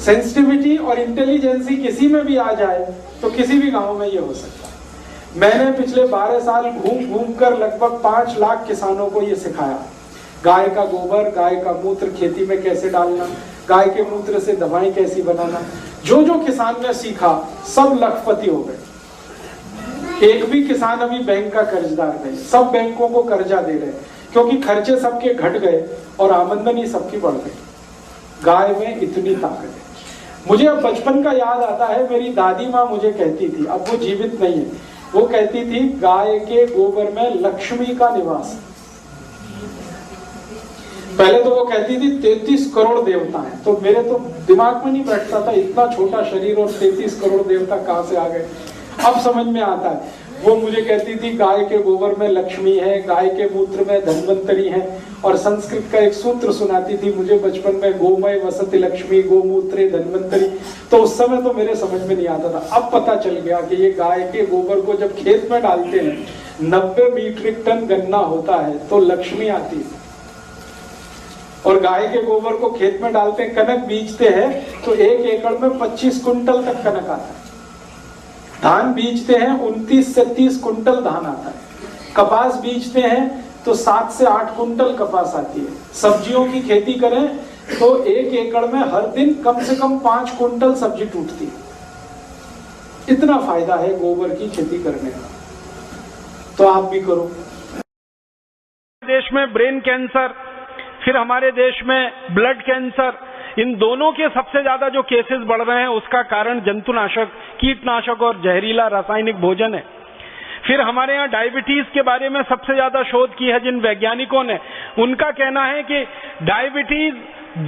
सेंसिटिविटी और इंटेलिजेंसी किसी में भी आ जाए तो किसी भी गांव में ये हो सकता है। मैंने पिछले 12 साल घूम घूम कर लगभग 5 लाख किसानों को ये सिखाया। गाय का गोबर, गाय का मूत्र खेती में कैसे डालना, गाय के मूत्र से दवाएं कैसी बनाना। जो जो किसान ने सीखा सब लखपति हो गए। एक भी किसान अभी बैंक का कर्जदार नहीं, सब बैंकों को कर्जा दे रहे हैं क्योंकि खर्चे सबके घट गए और आमदनी सबकी बढ़ गई। गाय में इतनी ताकत है। मुझे अब बचपन का याद आता है, मेरी दादी माँ मुझे कहती थी, अब वो जीवित नहीं है, वो कहती थी गाय के गोबर में लक्ष्मी का निवास। पहले तो वो कहती थी 33 करोड़ देवता हैं, तो मेरे तो दिमाग में नहीं बैठता था, इतना छोटा शरीर और 33 करोड़ देवता कहां से आ गए। अब समझ में आता है। वो मुझे कहती थी गाय के गोबर में लक्ष्मी है, गाय के मूत्र में धन्वंतरी है, और संस्कृत का एक सूत्र सुनाती थी मुझे बचपन में, गोमय वसति लक्ष्मी गोमूत्रे धन्वंतरी। तो उस समय तो मेरे समझ में नहीं आता था, अब पता चल गया कि ये गाय के गोबर को जब खेत में डालते हैं 90 मीट्रिक टन गन्ना होता है तो लक्ष्मी आती है। और गाय के गोबर को खेत में डालते हैं, कनक बीजते हैं तो 1 एकड़ में 25 कुंटल तक कनक आता है। धान बीजते हैं 29 से 30 कुंटल धान आता है। कपास बीजते हैं तो 7 से 8 कुंटल कपास आती है। सब्जियों की खेती करें तो 1 एकड़ में हर दिन कम से कम 5 कुंटल सब्जी टूटती है। इतना फायदा है गोबर की खेती करने का, तो आप भी करो। देश में ब्रेन कैंसर, फिर हमारे देश में ब्लड कैंसर, इन दोनों के सबसे ज्यादा जो केसेस बढ़ रहे हैं उसका कारण जंतुनाशक, कीटनाशक और जहरीला रासायनिक भोजन है। फिर हमारे यहाँ डायबिटीज के बारे में सबसे ज्यादा शोध की है जिन वैज्ञानिकों ने, उनका कहना है कि डायबिटीज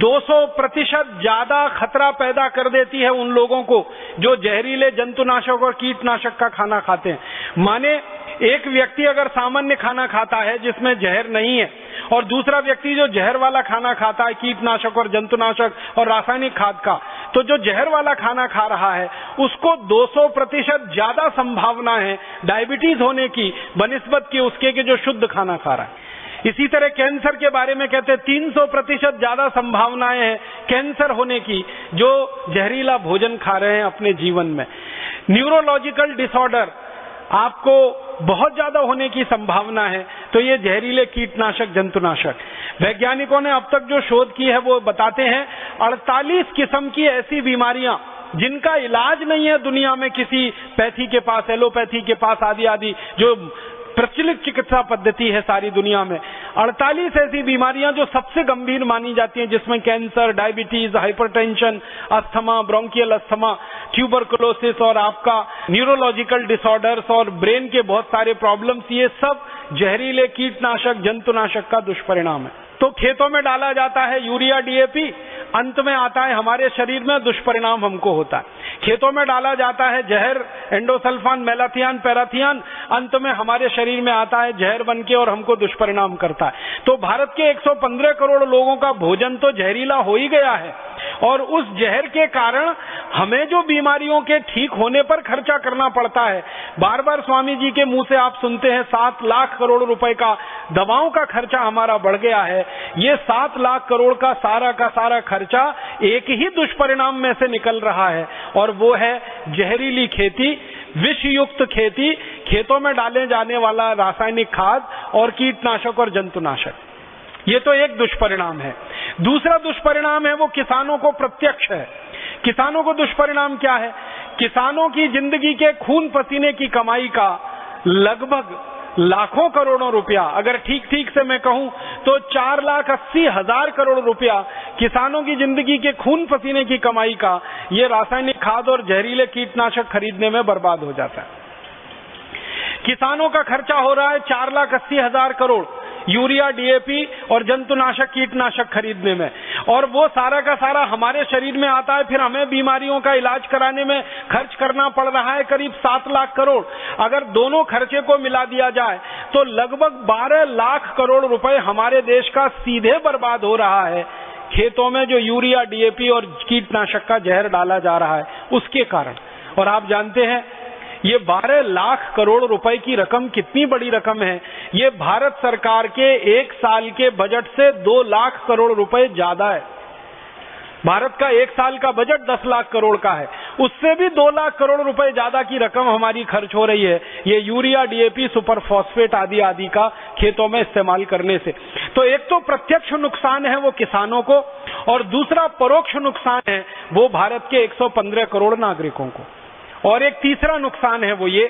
200% ज्यादा खतरा पैदा कर देती है उन लोगों को जो जहरीले जंतुनाशक और कीटनाशक का खाना खाते हैं। माने एक व्यक्ति अगर सामान्य खाना खाता है जिसमें जहर नहीं है, और दूसरा व्यक्ति जो जहर वाला खाना खाता है कीटनाशक और जंतुनाशक और रासायनिक खाद का, तो जो जहर वाला खाना खा रहा है उसको 200% ज्यादा संभावना है डायबिटीज होने की बनिस्बत की उसके के जो शुद्ध खाना खा रहा है। इसी तरह कैंसर के बारे में कहते हैं 300% ज्यादा संभावनाएं हैं कैंसर होने की जो जहरीला भोजन खा रहे हैं अपने जीवन में। न्यूरोलॉजिकल डिसऑर्डर आपको बहुत ज्यादा होने की संभावना है, तो ये जहरीले कीटनाशक जंतुनाशक। वैज्ञानिकों ने अब तक जो शोध की है वो बताते हैं 48 किस्म की ऐसी बीमारियां जिनका इलाज नहीं है दुनिया में किसी पैथी के पास, एलोपैथी के पास आदि आदि जो प्रचलित चिकित्सा पद्धति है सारी दुनिया में। 48 ऐसी बीमारियां जो सबसे गंभीर मानी जाती हैं, जिसमें cancer, diabetes, hypertension, asthma, bronchial asthma, tuberculosis और आपका न्यूरोलॉजिकल डिसऑर्डर्स और ब्रेन के बहुत सारे प्रॉब्लम्स, ये सब जहरीले कीटनाशक जंतुनाशक का दुष्परिणाम है। तो खेतों में डाला जाता है यूरिया, डीएपी, अंत में आता है हमारे शरीर में दुष्परिणाम हमको होता है। खेतों में डाला जाता है जहर, एंडोसल्फान, मेलाथियान, पैराथियान, अंत में हमारे शरीर में आता है जहर बनके और हमको दुष्परिणाम करता है। तो भारत के 115 करोड़ लोगों का भोजन तो जहरीला हो ही गया है, और उस जहर के कारण हमें जो बीमारियों के ठीक होने पर खर्चा करना पड़ता है, बार बार स्वामी जी के मुंह से आप सुनते हैं 7 लाख करोड़ रुपए का दवाओं का खर्चा हमारा बढ़ गया है। ये 7 लाख करोड़ का सारा खर्चा एक ही दुष्परिणाम में से निकल रहा है, और वो है जहरीली खेती, विषयुक्त खेती, खेतों में डाले जाने वाला रासायनिक खाद और कीटनाशक और जंतुनाशक। ये तो एक दुष्परिणाम है। दूसरा दुष्परिणाम है वो किसानों को प्रत्यक्ष है। किसानों को दुष्परिणाम क्या है? किसानों की जिंदगी के खून पसीने की कमाई का लगभग लाखों करोड़ों रुपया, अगर ठीक से मैं कहूं तो 4,80,000 करोड़ रुपया किसानों की जिंदगी के खून पसीने की कमाई का ये रासायनिक खाद और जहरीले कीटनाशक खरीदने में बर्बाद हो जाता है। किसानों का खर्चा हो रहा है 4,80,000 करोड़ यूरिया, डीएपी और जंतुनाशक कीटनाशक खरीदने में, और वो सारा का सारा हमारे शरीर में आता है। फिर हमें बीमारियों का इलाज कराने में खर्च करना पड़ रहा है करीब 7 लाख करोड़। अगर दोनों खर्चे को मिला दिया जाए तो लगभग 12 लाख करोड़ रुपए हमारे देश का सीधे बर्बाद हो रहा है खेतों में जो यूरिया, डीएपी और कीटनाशक का जहर डाला जा रहा है उसके कारण। और आप जानते हैं ये 12 लाख करोड़ रुपए की रकम कितनी बड़ी रकम है। ये भारत सरकार के एक साल के बजट से 2 लाख करोड़ रुपए ज्यादा है। भारत का एक साल का बजट 10 लाख करोड़ का है, उससे भी 2 लाख करोड़ रुपए ज्यादा की रकम हमारी खर्च हो रही है ये यूरिया, डीएपी, सुपर फॉस्फेट आदि आदि का खेतों में इस्तेमाल करने से। तो एक तो प्रत्यक्ष नुकसान है वो किसानों को, और दूसरा परोक्ष नुकसान है वो भारत के 115 करोड़ नागरिकों को। और एक तीसरा नुकसान है वो ये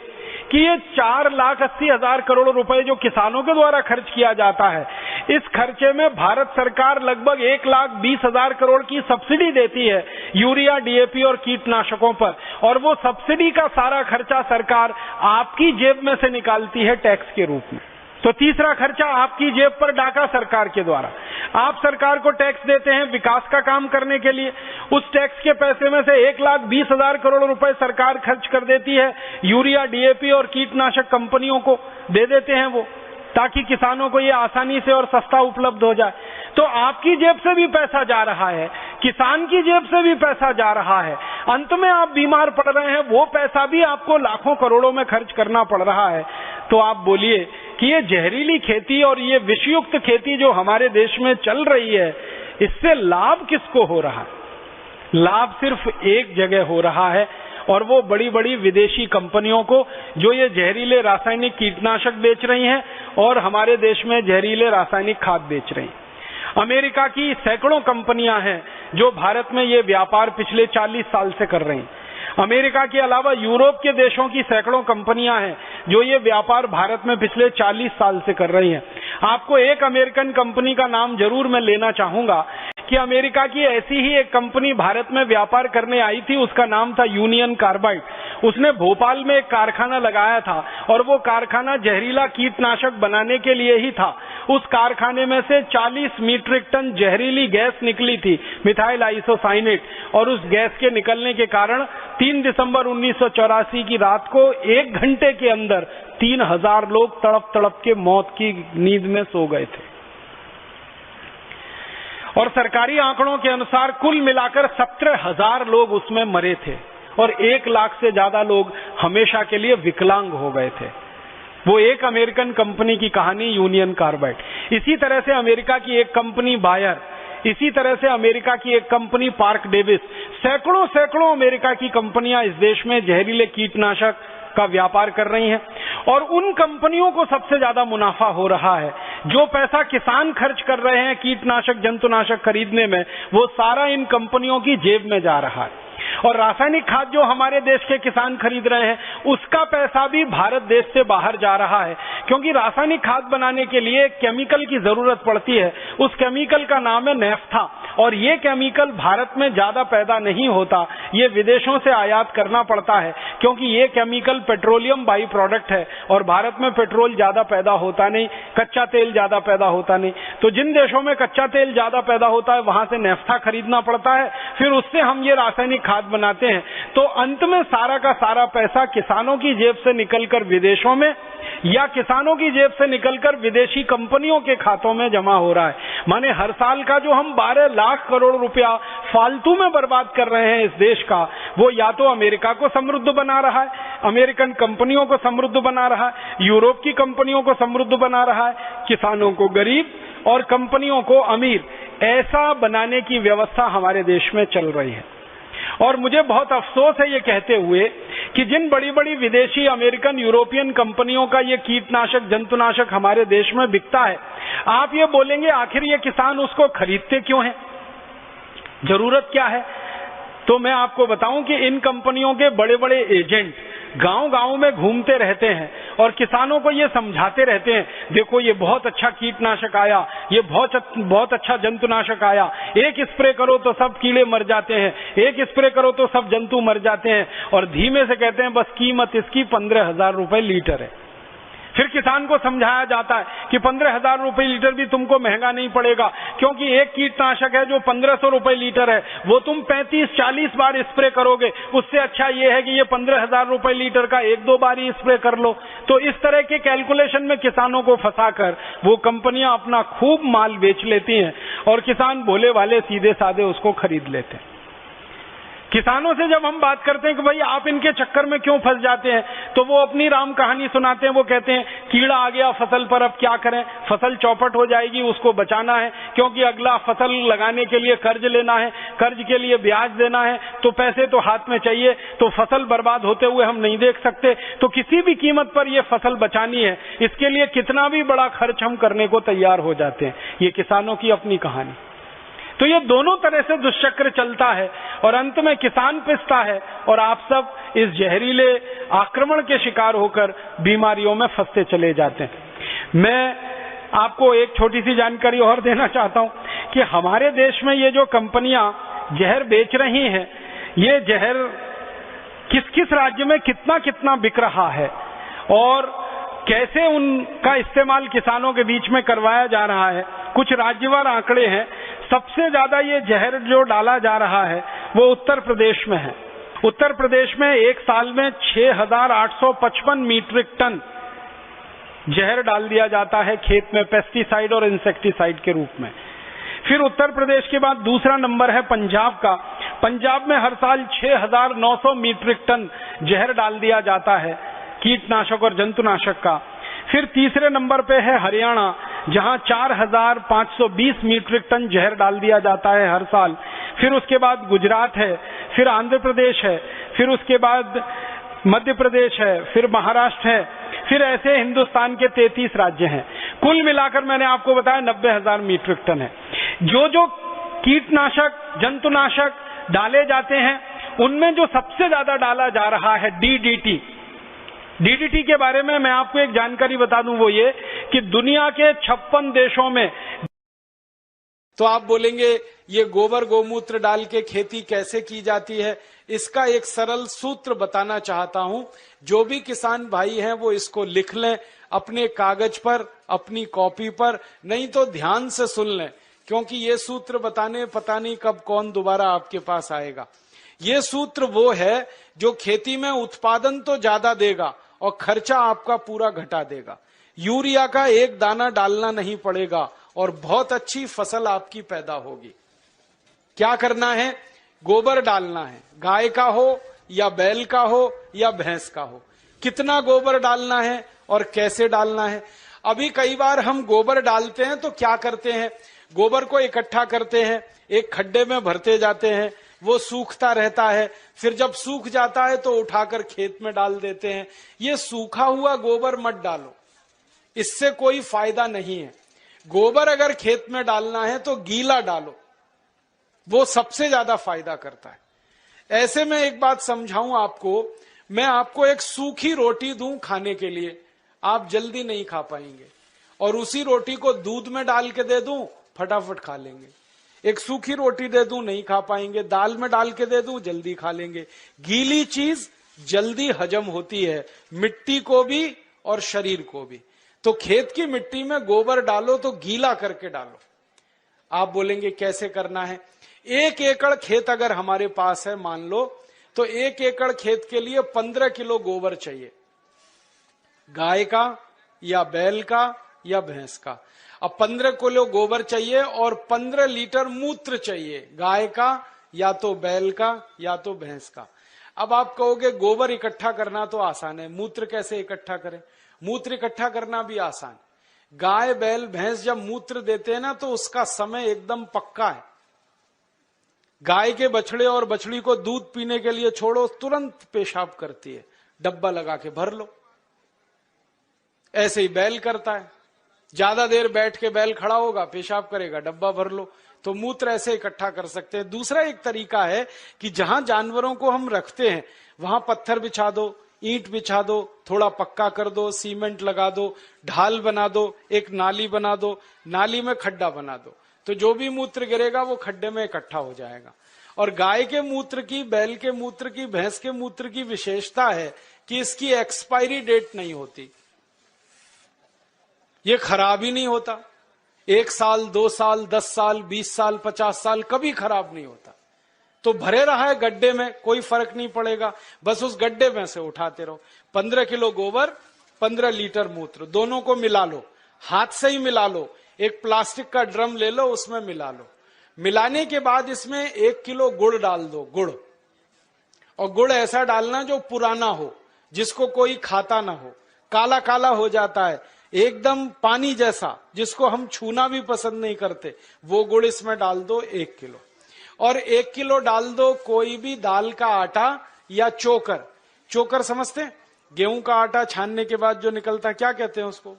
कि ये 4,80,000 करोड़ रुपए जो किसानों के द्वारा खर्च किया जाता है, इस खर्चे में भारत सरकार लगभग 1,20,000 करोड़ की सब्सिडी देती है यूरिया, डीएपी और कीटनाशकों पर, और वो सब्सिडी का सारा खर्चा सरकार आपकी जेब में से निकालती है टैक्स के रूप में। तो तीसरा खर्चा आपकी जेब पर डाका सरकार के द्वारा। आप सरकार को टैक्स देते हैं विकास का काम करने के लिए, उस टैक्स के पैसे में से 1,20,000 करोड़ रुपए सरकार खर्च कर देती है यूरिया, डीएपी और कीटनाशक कंपनियों को दे देते हैं वो, ताकि किसानों को ये आसानी से और सस्ता उपलब्ध हो जाए। तो आपकी जेब से भी पैसा जा रहा है, किसान की जेब से भी पैसा जा रहा है, अंत में आप बीमार पड़ रहे हैं, वो पैसा भी आपको लाखों करोड़ों में खर्च करना पड़ रहा है। तो आप बोलिए कि ये जहरीली खेती और ये विषयुक्त खेती जो हमारे देश में चल रही है, इससे लाभ किसको हो रहा है? लाभ सिर्फ एक जगह हो रहा है, और वो बड़ी बड़ी विदेशी कंपनियों को, जो ये जहरीले रासायनिक कीटनाशक बेच रही हैं और हमारे देश में जहरीले रासायनिक खाद बेच रही हैं। अमेरिका की सैकड़ों कंपनियां हैं जो भारत में ये व्यापार पिछले 40 साल से कर रही हैं। अमेरिका के अलावा यूरोप के देशों की सैकड़ों कंपनियां हैं जो ये व्यापार भारत में पिछले 40 साल से कर रही हैं। आपको एक अमेरिकन कंपनी का नाम जरूर मैं लेना चाहूंगा कि अमेरिका की ऐसी ही एक कंपनी भारत में व्यापार करने आई थी, उसका नाम था यूनियन कार्बाइड। उसने भोपाल में एक कारखाना लगाया था और वो कारखाना जहरीला कीटनाशक बनाने के लिए ही था। उस कारखाने में से 40 मीट्रिक टन जहरीली गैस निकली थी, मिथाइल आइसोसाइनेट, और उस गैस के निकलने के कारण 3 दिसंबर 1984 की रात को 1 घंटे के अंदर 3,000 लोग तड़प तड़प के मौत की नींद में सो गए थे। और सरकारी आंकड़ों के अनुसार कुल मिलाकर 17,000 लोग उसमें मरे थे और 1 लाख से ज्यादा लोग हमेशा के लिए विकलांग हो गए थे। वो एक अमेरिकन कंपनी की कहानी यूनियन कार्बाइड। इसी तरह से अमेरिका की एक कंपनी बायर, इसी तरह से अमेरिका की एक कंपनी पार्क डेविस, सैकड़ों अमेरिका की कंपनियां इस देश में जहरीले कीटनाशक का व्यापार कर रही हैं, और उन कंपनियों को सबसे ज्यादा मुनाफा हो रहा है। जो पैसा किसान खर्च कर रहे हैं कीटनाशक, जंतुनाशक खरीदने में, वो सारा इन कंपनियों की जेब में जा रहा है। और रासायनिक खाद जो हमारे देश के किसान खरीद रहे हैं, उसका पैसा भी भारत देश से बाहर जा रहा है, क्योंकि रासायनिक खाद बनाने के लिए एक केमिकल की जरूरत पड़ती है। उस केमिकल का नाम है नेफ्था, और ये केमिकल भारत में ज्यादा पैदा नहीं होता, ये विदेशों से आयात करना पड़ता है, क्योंकि ये केमिकल पेट्रोलियम बाई प्रोडक्ट है और भारत में पेट्रोल ज्यादा पैदा होता नहीं, कच्चा तेल ज्यादा पैदा होता नहीं। तो जिन देशों में कच्चा तेल ज्यादा पैदा होता है, वहां से नेफ्था खरीदना पड़ता है, फिर उससे हम ये रासायनिक खाद बनाते हैं। तो अंत में सारा का सारा पैसा किसानों की जेब से निकलकर विदेशों में, या किसानों की जेब से निकलकर विदेशी कंपनियों के खातों में जमा हो रहा है। माने हर साल का जो हम 12 लाख करोड़ रुपया फालतू में बर्बाद कर रहे हैं इस देश का, वो या तो अमेरिका को समृद्ध बना रहा है, अमेरिकन कंपनियों को समृद्ध बना रहा है, यूरोप की कंपनियों को समृद्ध बना रहा है, किसानों को गरीब और कंपनियों को अमीर, ऐसा बनाने की व्यवस्था हमारे देश में चल रही है। और मुझे बहुत अफसोस है ये कहते हुए कि जिन बड़ी बड़ी विदेशी, अमेरिकन, यूरोपियन कंपनियों का ये कीटनाशक, जंतुनाशक हमारे देश में बिकता है, आप ये बोलेंगे आखिर ये किसान उसको खरीदते क्यों हैं, जरूरत क्या है? तो मैं आपको बताऊं कि इन कंपनियों के बड़े बड़े एजेंट गांव-गांव में घूमते रहते हैं और किसानों को ये समझाते रहते हैं, देखो ये बहुत अच्छा कीटनाशक आया, ये बहुत अच्छा जंतुनाशक आया, एक स्प्रे करो तो सब कीड़े मर जाते हैं, एक स्प्रे करो तो सब जंतु मर जाते हैं, और धीमे से कहते हैं बस कीमत इसकी 15,000 रुपए लीटर है। फिर किसान को समझाया जाता है कि 15,000 रुपए लीटर भी तुमको महंगा नहीं पड़ेगा, क्योंकि एक कीटनाशक है जो 1,500 रुपए लीटर है, वो तुम 35-40 बार स्प्रे करोगे, उससे अच्छा ये है कि ये 15,000 रुपए लीटर का 1-2 बार ही स्प्रे कर लो। तो इस तरह के कैलकुलेशन में किसानों को फंसाकर वो कंपनियां अपना खूब माल बेच लेती हैं और किसान भोले वाले सीधे साधे उसको खरीद लेते हैं। किसानों से जब हम बात करते हैं कि भाई आप इनके चक्कर में क्यों फंस जाते हैं, तो वो अपनी राम कहानी सुनाते हैं। वो कहते हैं कीड़ा आ गया फसल पर, अब क्या करें, फसल चौपट हो जाएगी, उसको बचाना है, क्योंकि अगला फसल लगाने के लिए कर्ज लेना है, कर्ज के लिए ब्याज देना है, तो पैसे तो हाथ में चाहिए, तो फसल बर्बाद होते हुए हम नहीं देख सकते, तो किसी भी कीमत पर ये फसल बचानी है, इसके लिए कितना भी बड़ा खर्च हम करने को तैयार हो जाते हैं। ये किसानों की अपनी कहानी। तो ये दोनों तरह से दुष्चक्र चलता है और अंत में किसान पिसता है और आप सब इस जहरीले आक्रमण के शिकार होकर बीमारियों में फंसते चले जाते हैं। मैं आपको एक छोटी सी जानकारी और देना चाहता हूं कि हमारे देश में ये जो कंपनियां जहर बेच रही हैं, ये जहर किस किस राज्य में कितना कितना बिक रहा है और कैसे उनका इस्तेमाल किसानों के बीच में करवाया जा रहा है। कुछ राज्यवार आंकड़े हैं। सबसे ज्यादा ये जहर जो डाला जा रहा है वो उत्तर प्रदेश में है। उत्तर प्रदेश में एक साल में 6,855 मीट्रिक टन जहर डाल दिया जाता है खेत में, पेस्टिसाइड और इंसेक्टिसाइड के रूप में। फिर उत्तर प्रदेश के बाद दूसरा नंबर है पंजाब का। पंजाब में हर साल 6,900 मीट्रिक टन जहर डाल दिया जाता है कीटनाशक और जंतुनाशक का। फिर तीसरे नंबर पे है हरियाणा, जहां 4,520 मीट्रिक टन जहर डाल दिया जाता है हर साल। फिर उसके बाद गुजरात है, फिर आंध्र प्रदेश है, फिर उसके बाद मध्य प्रदेश है, फिर महाराष्ट्र है, फिर ऐसे हिंदुस्तान के 33 राज्य हैं। कुल मिलाकर मैंने आपको बताया 90,000 मीट्रिक टन है। जो जो कीटनाशक जंतुनाशक डाले जाते हैं उनमें जो सबसे ज्यादा डाला जा रहा है डीडीटी। डीडीटी के बारे में मैं आपको एक जानकारी बता दूं, वो ये कि दुनिया के 56 देशों में। तो आप बोलेंगे ये गोबर गोमूत्र डाल के खेती कैसे की जाती है? इसका एक सरल सूत्र बताना चाहता हूं। जो भी किसान भाई हैं वो इसको लिख लें अपने कागज पर, अपनी कॉपी पर, नहीं तो ध्यान से सुन लें, क्योंकि ये सूत्र बताने पता नहीं कब कौन दोबारा आपके पास आएगा। ये सूत्र वो है जो खेती में उत्पादन तो ज्यादा देगा और खर्चा आपका पूरा घटा देगा। यूरिया का एक दाना डालना नहीं पड़ेगा और बहुत अच्छी फसल आपकी पैदा होगी। क्या करना है? गोबर डालना है, गाय का हो या बैल का हो या भैंस का हो। कितना गोबर डालना है और कैसे डालना है? अभी कई बार हम गोबर डालते हैं तो क्या करते हैं, गोबर को इकट्ठा करते हैं, एक खड्डे में भरते जाते हैं, वो सूखता रहता है, फिर जब सूख जाता है तो उठाकर खेत में डाल देते हैं। ये सूखा हुआ गोबर मत डालो, इससे कोई फायदा नहीं है। गोबर अगर खेत में डालना है तो गीला डालो, वो सबसे ज्यादा फायदा करता है। ऐसे में एक बात समझाऊं आपको, मैं आपको एक सूखी रोटी दूं खाने के लिए, आप जल्दी नहीं खा पाएंगे, और उसी रोटी को दूध में डाल के दे दूं फटाफट खा लेंगे। एक सूखी रोटी दे दूं नहीं खा पाएंगे, दाल में डाल के दे दूं जल्दी खा लेंगे। गीली चीज जल्दी हजम होती है, मिट्टी को भी और शरीर को भी। तो खेत की मिट्टी में गोबर डालो तो गीला करके डालो। आप बोलेंगे कैसे करना है? 1 एकड़ खेत अगर हमारे पास है मान लो, तो 1 एकड़ खेत के लिए 15 किलो गोबर चाहिए, गाय का या बैल का या भैंस का। अब 15 किलो गोबर चाहिए और 15 लीटर मूत्र चाहिए, गाय का या तो बैल का या तो भैंस का। अब आप कहोगे गोबर इकट्ठा करना तो आसान है, मूत्र कैसे इकट्ठा करें? मूत्र इकट्ठा करना भी आसान। गाय बैल भैंस जब मूत्र देते हैं ना तो उसका समय एकदम पक्का है। गाय के बछड़े और बछड़ी को दूध पीने के लिए छोड़ो, तुरंत पेशाब करती है, डब्बा लगा के भर लो। ऐसे ही बैल करता है, ज्यादा देर बैठ के बैल खड़ा होगा, पेशाब करेगा, डब्बा भर लो। तो मूत्र ऐसे इकट्ठा कर सकते हैं। दूसरा एक तरीका है कि जहां जानवरों को हम रखते हैं वहां पत्थर बिछा दो, ईंट बिछा दो, थोड़ा पक्का कर दो, सीमेंट लगा दो, ढाल बना दो, एक नाली बना दो, नाली में खड्डा बना दो, तो जो भी मूत्र गिरेगा वो खड्डे में इकट्ठा हो जाएगा। और गाय के मूत्र की, बैल के मूत्र की, भैंस के मूत्र की विशेषता है कि इसकी एक्सपायरी डेट नहीं होती, ये खराब ही नहीं होता। 1 साल, 2 साल, 10 साल, 20 साल, 50 साल कभी खराब नहीं होता। तो भरे रहा है गड्ढे में, कोई फर्क नहीं पड़ेगा, बस उस गड्ढे में से उठाते रहो। 15 किलो गोबर, 15 लीटर मूत्र, दोनों को मिला लो, हाथ से ही मिला लो। एक प्लास्टिक का ड्रम ले लो, उसमें मिला लो। मिलाने के बाद इसमें 1 किलो गुड़ डाल दो, गुड़। और गुड़ ऐसा डालना जो पुराना हो, जिसको कोई खाता ना हो, काला काला हो जाता है, एकदम पानी जैसा, जिसको हम छूना भी पसंद नहीं करते, वो गुड़ इसमें डाल दो 1 किलो। और 1 किलो डाल दो कोई भी दाल का आटा या चोकर। चोकर समझते हैं? गेहूं का आटा छानने के बाद जो निकलता है, क्या कहते हैं उसको?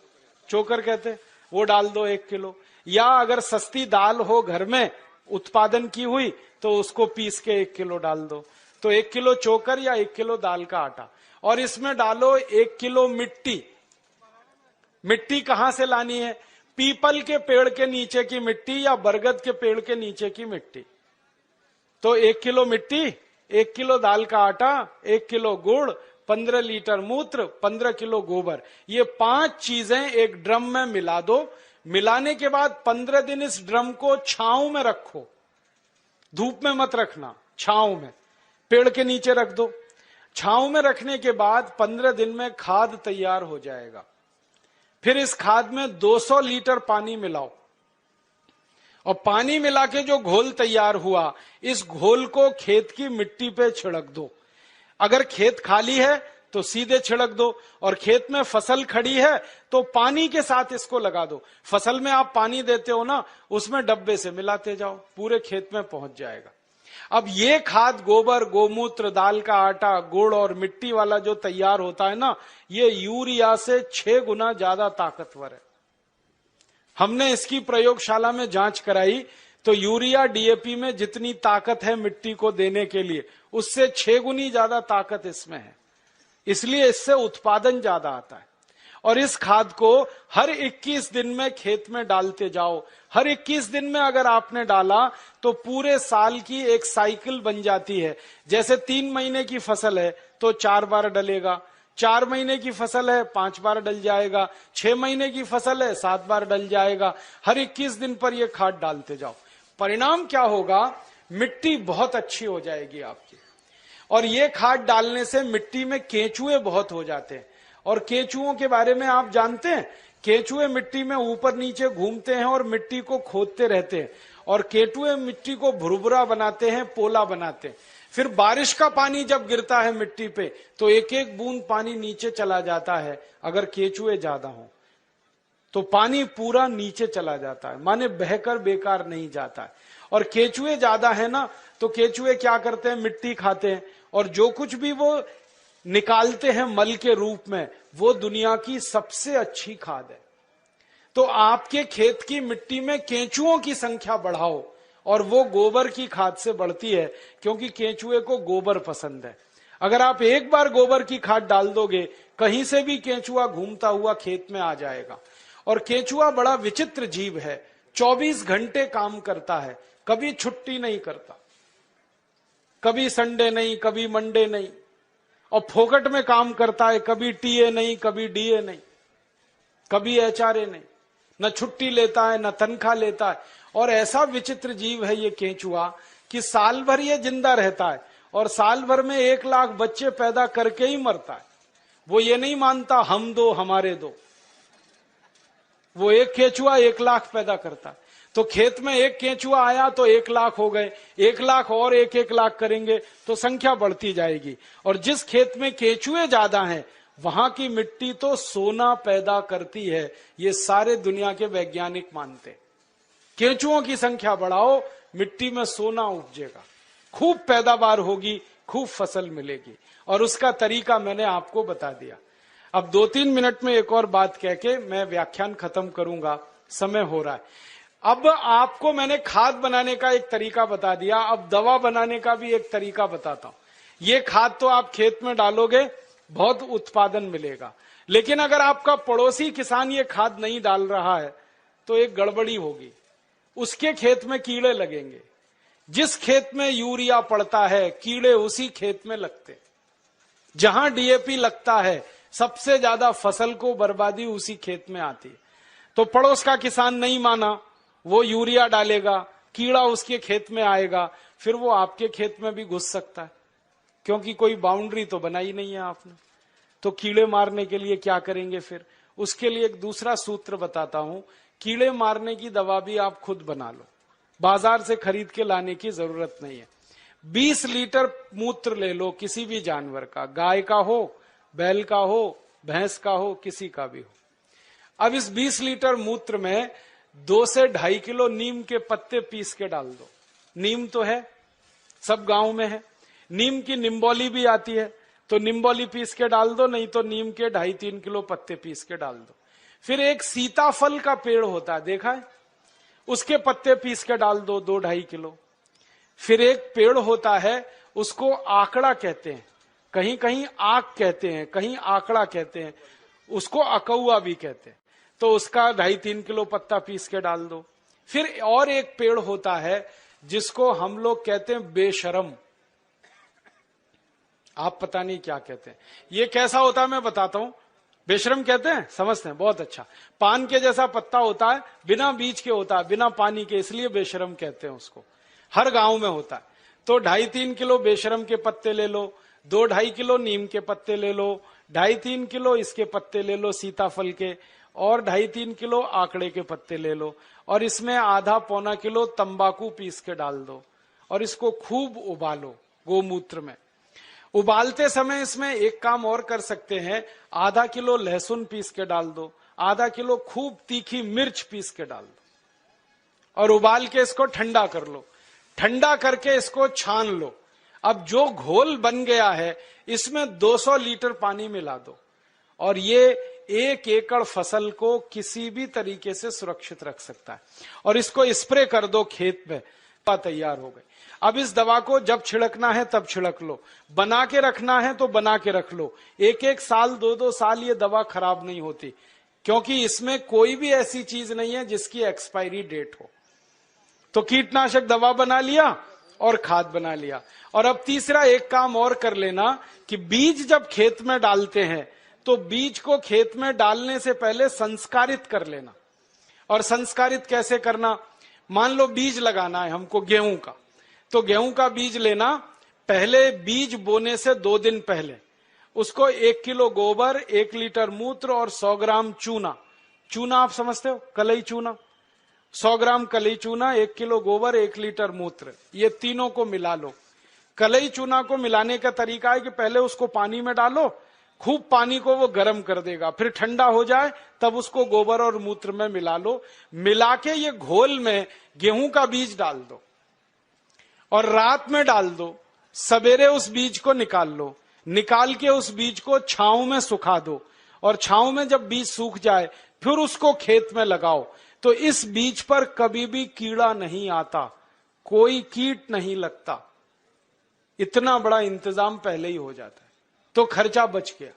चोकर कहते हैं। वो डाल दो 1 किलो। या अगर सस्ती दाल हो घर में उत्पादन की हुई तो उसको पीस के 1 किलो डाल दो। तो 1 किलो चोकर या 1 किलो दाल का आटा, और इसमें डालो 1 किलो मिट्टी। मिट्टी कहां से लानी है? पीपल के पेड़ के नीचे की मिट्टी या बरगद के पेड़ के नीचे की मिट्टी। तो 1 किलो मिट्टी, 1 किलो दाल का आटा, 1 किलो गुड़, 15 लीटर मूत्र, 15 किलो गोबर, ये 5 चीजें एक ड्रम में मिला दो। मिलाने के बाद 15 दिन इस ड्रम को छांव में रखो, धूप में मत रखना, छांव में, पेड़ के नीचे रख दो। छांव में रखने के बाद 15 दिन में खाद तैयार हो जाएगा। फिर इस खाद में 200 लीटर पानी मिलाओ, और पानी मिला के जो घोल तैयार हुआ, इस घोल को खेत की मिट्टी पे छिड़क दो। अगर खेत खाली है तो सीधे छिड़क दो, और खेत में फसल खड़ी है तो पानी के साथ इसको लगा दो। फसल में आप पानी देते हो ना, उसमें डब्बे से मिलाते जाओ, पूरे खेत में पहुंच जाएगा। अब ये खाद गोबर, गोमूत्र, दाल का आटा, गुड़ और मिट्टी वाला जो तैयार होता है ना, ये यूरिया से 6 गुना ज्यादा ताकतवर है। हमने इसकी प्रयोगशाला में जांच कराई तो यूरिया डीएपी में जितनी ताकत है मिट्टी को देने के लिए, उससे 6 गुनी ज्यादा ताकत इसमें है। इसलिए इससे उत्पादन ज्यादा आता है। और इस खाद को हर 21 दिन में खेत में डालते जाओ। हर 21 दिन में अगर आपने डाला तो पूरे साल की एक साइकिल बन जाती है। जैसे 3 महीने की फसल है तो 4 बार डलेगा, 4 महीने की फसल है 5 बार डल जाएगा, 6 महीने की फसल है 7 बार डल जाएगा। हर 21 दिन पर यह खाद डालते जाओ। परिणाम क्या होगा? मिट्टी बहुत अच्छी हो जाएगी आपकी। और ये खाद डालने से मिट्टी में केंचुए बहुत हो जाते हैं, और केंचुओं के बारे में आप जानते हैं? केंचुए मिट्टी में ऊपर नीचे घूमते हैं और मिट्टी को खोदते रहते हैं, और केंचुए मिट्टी को भुरभुरा बनाते हैं, पोला बनाते हैं। फिर बारिश का पानी जब गिरता है मिट्टी पे तो एक एक बूंद पानी नीचे चला जाता है। अगर केंचुए ज्यादा हो तो पानी पूरा नीचे चला जाता है, माने बहकर बेकार नहीं जाता है। और केंचुए ज्यादा है ना, तो केंचुए क्या करते हैं? मिट्टी खाते हैं, और जो कुछ भी वो निकालते हैं मल के रूप में, वो दुनिया की सबसे अच्छी खाद है। तो आपके खेत की मिट्टी में केंचुओं की संख्या बढ़ाओ, और वो गोबर की खाद से बढ़ती है, क्योंकि केंचुए को गोबर पसंद है। अगर आप एक बार गोबर की खाद डाल दोगे, कहीं से भी केंचुआ घूमता हुआ खेत में आ जाएगा। और केंचुआ बड़ा विचित्र जीव है, 24 घंटे काम करता है, कभी छुट्टी नहीं करता, कभी संडे नहीं, कभी मंडे नहीं, और फोकट में काम करता है, कभी टीए नहीं, कभी डीए नहीं, कभी एचआरए नहीं, न छुट्टी लेता है न तनख्वाह लेता है। और ऐसा विचित्र जीव है ये केंचुआ कि साल भर ये जिंदा रहता है, और साल भर में 1 लाख बच्चे पैदा करके ही मरता है। वो ये नहीं मानता हम दो हमारे दो, वो एक केंचुआ 1 लाख पैदा करता है। तो खेत में एक केंचुआ आया तो 1 लाख हो गए, 1 लाख और 1-1 लाख करेंगे तो संख्या बढ़ती जाएगी। और जिस खेत में केंचुए ज्यादा हैं, वहां की मिट्टी तो सोना पैदा करती है, ये सारे दुनिया के वैज्ञानिक मानते। केंचुओं की संख्या बढ़ाओ, मिट्टी में सोना उपजेगा, खूब पैदावार होगी, खूब फसल मिलेगी। और उसका तरीका मैंने आपको बता दिया। अब 2-3 मिनट में एक और बात कह के मैं व्याख्यान खत्म करूंगा, समय हो रहा है। अब आपको मैंने खाद बनाने का एक तरीका बता दिया, अब दवा बनाने का भी एक तरीका बताता हूं। ये खाद तो आप खेत में डालोगे, बहुत उत्पादन मिलेगा, लेकिन अगर आपका पड़ोसी किसान ये खाद नहीं डाल रहा है तो एक गड़बड़ी होगी, उसके खेत में कीड़े लगेंगे। जिस खेत में यूरिया पड़ता है, कीड़े उसी खेत में लगते। जहां डीएपी लगता है, सबसे ज्यादा फसल को बर्बादी उसी खेत में आती है। तो पड़ोस का किसान नहीं माना, वो यूरिया डालेगा, कीड़ा उसके खेत में आएगा, फिर वो आपके खेत में भी घुस सकता है, क्योंकि कोई बाउंड्री तो बनाई नहीं है आपने। तो कीड़े मारने के लिए क्या करेंगे? फिर उसके लिए एक दूसरा सूत्र बताता हूं। कीड़े मारने की दवा भी आप खुद बना लो, बाजार से खरीद के लाने की जरूरत नहीं है। 20 लीटर मूत्र ले लो किसी भी जानवर का, गाय का हो, बैल का हो, भैंस का हो, किसी का भी हो। अब इस 20 लीटर मूत्र में 2 से 2.5 किलो नीम के पत्ते पीस के डाल दो। नीम तो है, सब गांव में है। नीम की निम्बोली भी आती है, तो निम्बोली पीस के डाल दो, नहीं तो नीम के 2.5-3 किलो पत्ते पीस के डाल दो। फिर एक सीताफल का पेड़ होता है, देखा है? उसके पत्ते पीस के डाल दो 2-2.5 किलो। फिर एक पेड़ होता है, उसको आकड़ा कहते हैं, कहीं कहीं आक कहते हैं, कहीं आकड़ा कहते हैं, उसको अकौआ भी कहते हैं, तो उसका 2.5-3 किलो पत्ता पीस के डाल दो। फिर और एक पेड़ होता है जिसको हम लोग कहते हैं बेशरम, आप पता नहीं क्या कहते हैं। ये कैसा होता है मैं बताता हूं। बेशरम कहते हैं, समझते हैं, बहुत अच्छा। पान के जैसा पत्ता होता है, बिना बीज के होता है, बिना पानी के, इसलिए बेशरम कहते हैं उसको। हर गांव में होता है। तो 2.5-3 किलो बेशरम के पत्ते ले लो, 2-2.5 किलो नीम के पत्ते ले लो, 2.5-3 किलो इसके पत्ते ले लो सीताफल के, और 2.5-3 किलो आकड़े के पत्ते ले लो, और इसमें आधा-पौना किलो तंबाकू पीस के डाल दो, और इसको खूब उबालो गोमूत्र में। उबालते समय इसमें एक काम और कर सकते हैं, आधा किलो लहसुन पीस के डाल दो, आधा किलो खूब तीखी मिर्च पीस के डाल दो, और उबाल के इसको ठंडा कर लो। ठंडा करके इसको छान लो। अब जो घोल बन गया है, इसमें 200 लीटर पानी मिला दो, और ये 1 एकड़ फसल को किसी भी तरीके से सुरक्षित रख सकता है। और इसको स्प्रे कर दो खेत में, तैयार हो गई। अब इस दवा को जब छिड़कना है तब छिड़क लो, बना के रखना है तो बना के रख लो। 1-1 साल 2-2 साल ये दवा खराब नहीं होती, क्योंकि इसमें कोई भी ऐसी चीज नहीं है जिसकी एक्सपायरी डेट हो। तो कीटनाशक दवा बना लिया और खाद बना लिया। और अब तीसरा एक काम और कर लेना कि बीज जब खेत में डालते हैं तो बीज को खेत में डालने से पहले संस्कारित कर लेना। और संस्कारित कैसे करना? मान लो बीज लगाना है हमको गेहूं का, तो गेहूं का बीज लेना, पहले बीज बोने से 2 दिन पहले उसको 1 किलो गोबर, 1 लीटर मूत्र और 100 ग्राम चूना, चूना आप समझते हो, कलई चूना, 100 ग्राम कलई चूना, 1 किलो गोबर, 1 लीटर मूत्र, ये तीनों को मिला लो। कलई चूना को मिलाने का तरीका है कि पहले उसको पानी में डालो, खूब पानी को वो गर्म कर देगा, फिर ठंडा हो जाए तब उसको गोबर और मूत्र में मिला लो। मिला के ये घोल में गेहूं का बीज डाल दो और रात में डाल दो, सवेरे उस बीज को निकाल लो, निकाल के उस बीज को छांव में सुखा दो, और छांव में जब बीज सूख जाए फिर उसको खेत में लगाओ। तो इस बीज पर कभी भी कीड़ा नहीं आता, कोई कीट नहीं लगता, इतना बड़ा इंतजाम पहले ही हो जाता है, तो खर्चा बच गया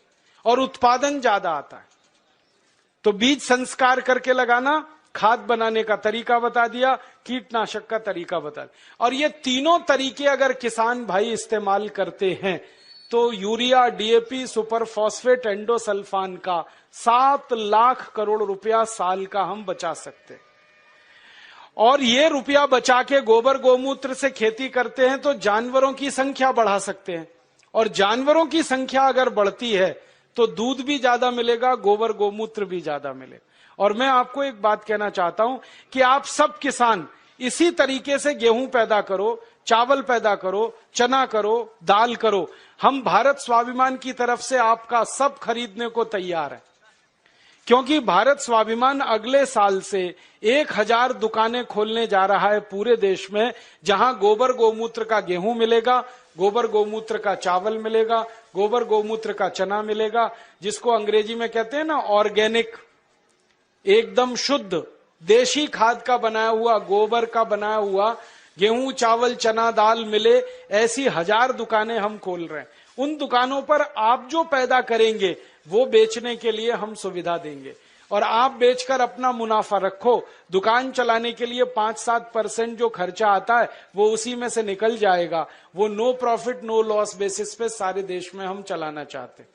और उत्पादन ज्यादा आता है। तो बीज संस्कार करके लगाना, खाद बनाने का तरीका बता दिया, कीटनाशक का तरीका बता दिया। और ये तीनों तरीके अगर किसान भाई इस्तेमाल करते हैं तो urea, DAP, super phosphate, endosulfan का 7 लाख करोड़ रुपया साल का हम बचा सकते हैं। और ये रुपया बचा के गोबर गोमूत्र से खेती करते हैं तो जानवरों की संख्या बढ़ा सकते हैं, और जानवरों की संख्या अगर बढ़ती है तो दूध भी ज्यादा मिलेगा, गोबर गोमूत्र भी ज्यादा मिलेगा। और मैं आपको एक बात कहना चाहता हूं कि आप सब किसान इसी तरीके से गेहूं पैदा करो, चावल पैदा करो, चना करो, दाल करो। हम भारत स्वाभिमान की तरफ से आपका सब खरीदने को तैयार है, क्योंकि भारत स्वाभिमान अगले साल से 1000 दुकानें खोलने जा रहा है पूरे देश में, जहां गोबर गोमूत्र का गेहूं मिलेगा, गोबर गोमूत्र का चावल मिलेगा, गोबर गोमूत्र का चना मिलेगा, जिसको अंग्रेजी में कहते हैं ना ऑर्गेनिक, एकदम शुद्ध देशी खाद का बनाया हुआ, गोबर का बनाया हुआ गेहूं, चावल, चना, दाल मिले। ऐसी 1000 दुकानें हम खोल रहे हैं। उन दुकानों पर आप जो पैदा करेंगे वो बेचने के लिए हम सुविधा देंगे, और आप बेचकर अपना मुनाफा रखो। दुकान चलाने के लिए 5-7% जो खर्चा आता है वो उसी में से निकल जाएगा। वो no profit no loss basis पे सारे देश में हम चलाना चाहते हैं।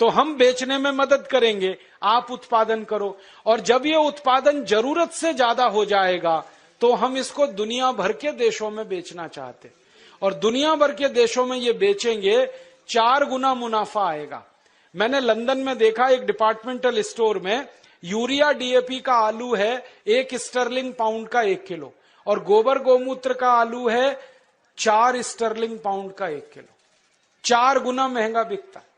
तो हम बेचने में मदद करेंगे, आप उत्पादन करो, और जब ये उत्पादन जरूरत से ज्यादा हो जाएगा तो हम इसको दुनिया भर के देशों में बेचना चाहते हैं, और दुनिया भर के देशों में ये बेचेंगे 4 गुना मुनाफा आएगा। मैंने लंदन में देखा, एक डिपार्टमेंटल स्टोर में यूरिया डीएपी का आलू है 1 स्टर्लिंग पाउंड का 1 किलो, और गोबर गोमूत्र का आलू है 4 स्टर्लिंग पाउंड का 1 किलो। 4 गुना महंगा बिकता है।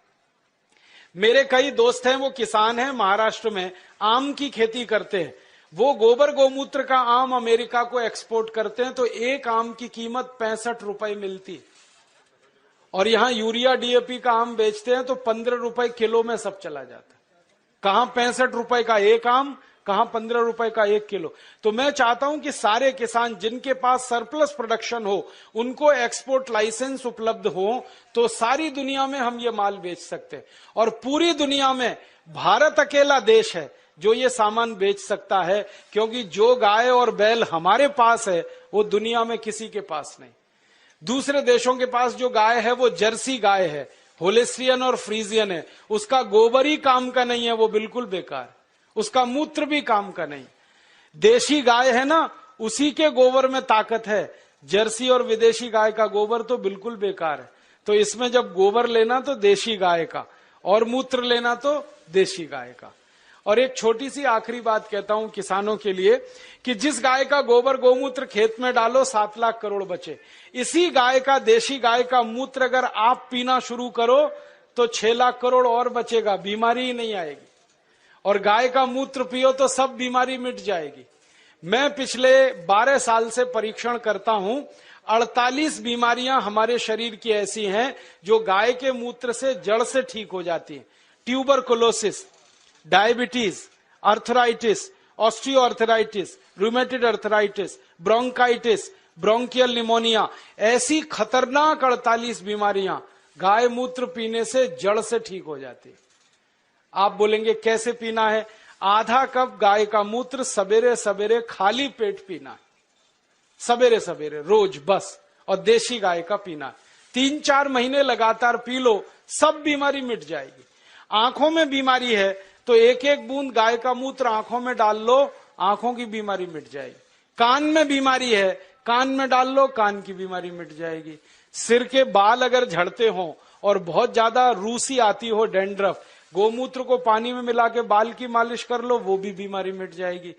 मेरे कई दोस्त हैं, वो किसान हैं, महाराष्ट्र में आम की खेती करते हैं। वो गोबर गोमूत्र का आम अमेरिका को एक्सपोर्ट करते हैं, तो एक आम की कीमत 65 रुपए मिलती, और यहां यूरिया डीएपी का आम बेचते हैं तो 15 रुपए किलो में सब चला जाता है। कहां 65 रुपए का एक आम, कहां 15 रुपए का 1 किलो। तो मैं चाहता हूं कि सारे किसान जिनके पास सरप्लस प्रोडक्शन हो, उनको एक्सपोर्ट लाइसेंस उपलब्ध हो, तो सारी दुनिया में हम ये माल बेच सकते हैं। और पूरी दुनिया में भारत अकेला देश है जो ये सामान बेच सकता है, क्योंकि जो गाय और बैल हमारे पास है वो दुनिया में किसी के पास नहीं। दूसरे देशों के पास जो गाय है वो जर्सी गाय है, होलेस्टियन और फ्रीजियन है, उसका गोबर ही काम का नहीं है, वो बिल्कुल बेकार, उसका मूत्र भी काम का नहीं। देशी गाय है ना, उसी के गोबर में ताकत है, जर्सी और विदेशी गाय का गोबर तो बिल्कुल बेकार है। तो इसमें जब गोबर लेना तो देशी गाय का, और मूत्र लेना तो देशी गाय का। और एक छोटी सी आखिरी बात कहता हूं किसानों के लिए, कि जिस गाय का गोबर गोमूत्र खेत में डालो 7 लाख करोड़ बचे, इसी गाय का, देशी गाय का मूत्र अगर आप पीना शुरू करो तो 6 लाख करोड़ और बचेगा, बीमारी ही नहीं आएगी। और गाय का मूत्र पियो तो सब बीमारी मिट जाएगी। मैं पिछले 12 साल से परीक्षण करता हूं, 48 बीमारियां हमारे शरीर की ऐसी हैं जो गाय के मूत्र से जड़ से ठीक हो जाती हैं। Tuberculosis, diabetes, arthritis, osteoarthritis, rheumatoid arthritis, bronchitis, bronchial pneumonia, ऐसी खतरनाक 48 बीमारियां गाय मूत्र पीने से जड़ से ठीक हो जाती है। आप बोलेंगे कैसे पीना है? आधा कप गाय का मूत्र सवेरे सवेरे खाली पेट पीना है, सवेरे सवेरे रोज बस, और देशी गाय का पीना है। 3-4 महीने लगातार पी लो, सब बीमारी मिट जाएगी। आंखों में बीमारी है तो 1-1 बूंद गाय का मूत्र आंखों में डाल लो, आंखों की बीमारी मिट जाएगी। कान में बीमारी है, कान में डाल लो, कान की बीमारी मिट जाएगी। सिर के बाल अगर झड़ते हो और बहुत ज्यादा रूसी आती हो, डैंड्रफ, गोमूत्र को पानी में मिला के बाल की मालिश कर लो, वो भी बीमारी मिट जाएगी।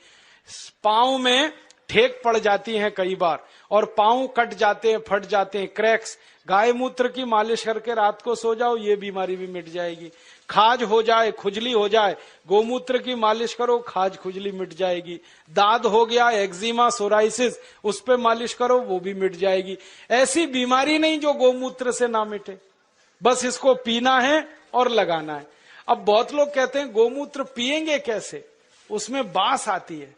पांव में ठेक पड़ जाती हैं कई बार, और पांव कट जाते हैं, फट जाते हैं, क्रैक्स, गाय मूत्र की मालिश करके रात को सो जाओ, ये बीमारी भी मिट जाएगी। खाज हो जाए, खुजली हो जाए, गोमूत्र की मालिश करो, खाज खुजली मिट जाएगी। दाद हो गया, एक्जिमा, सोराइसिस, उस पे मालिश करो, वो भी मिट जाएगी। ऐसी बीमारी नहीं जो गोमूत्र से ना मिटे, बस इसको पीना है और लगाना है। अब बहुत लोग कहते हैं गोमूत्र पिएंगे कैसे, उसमें बास आती है।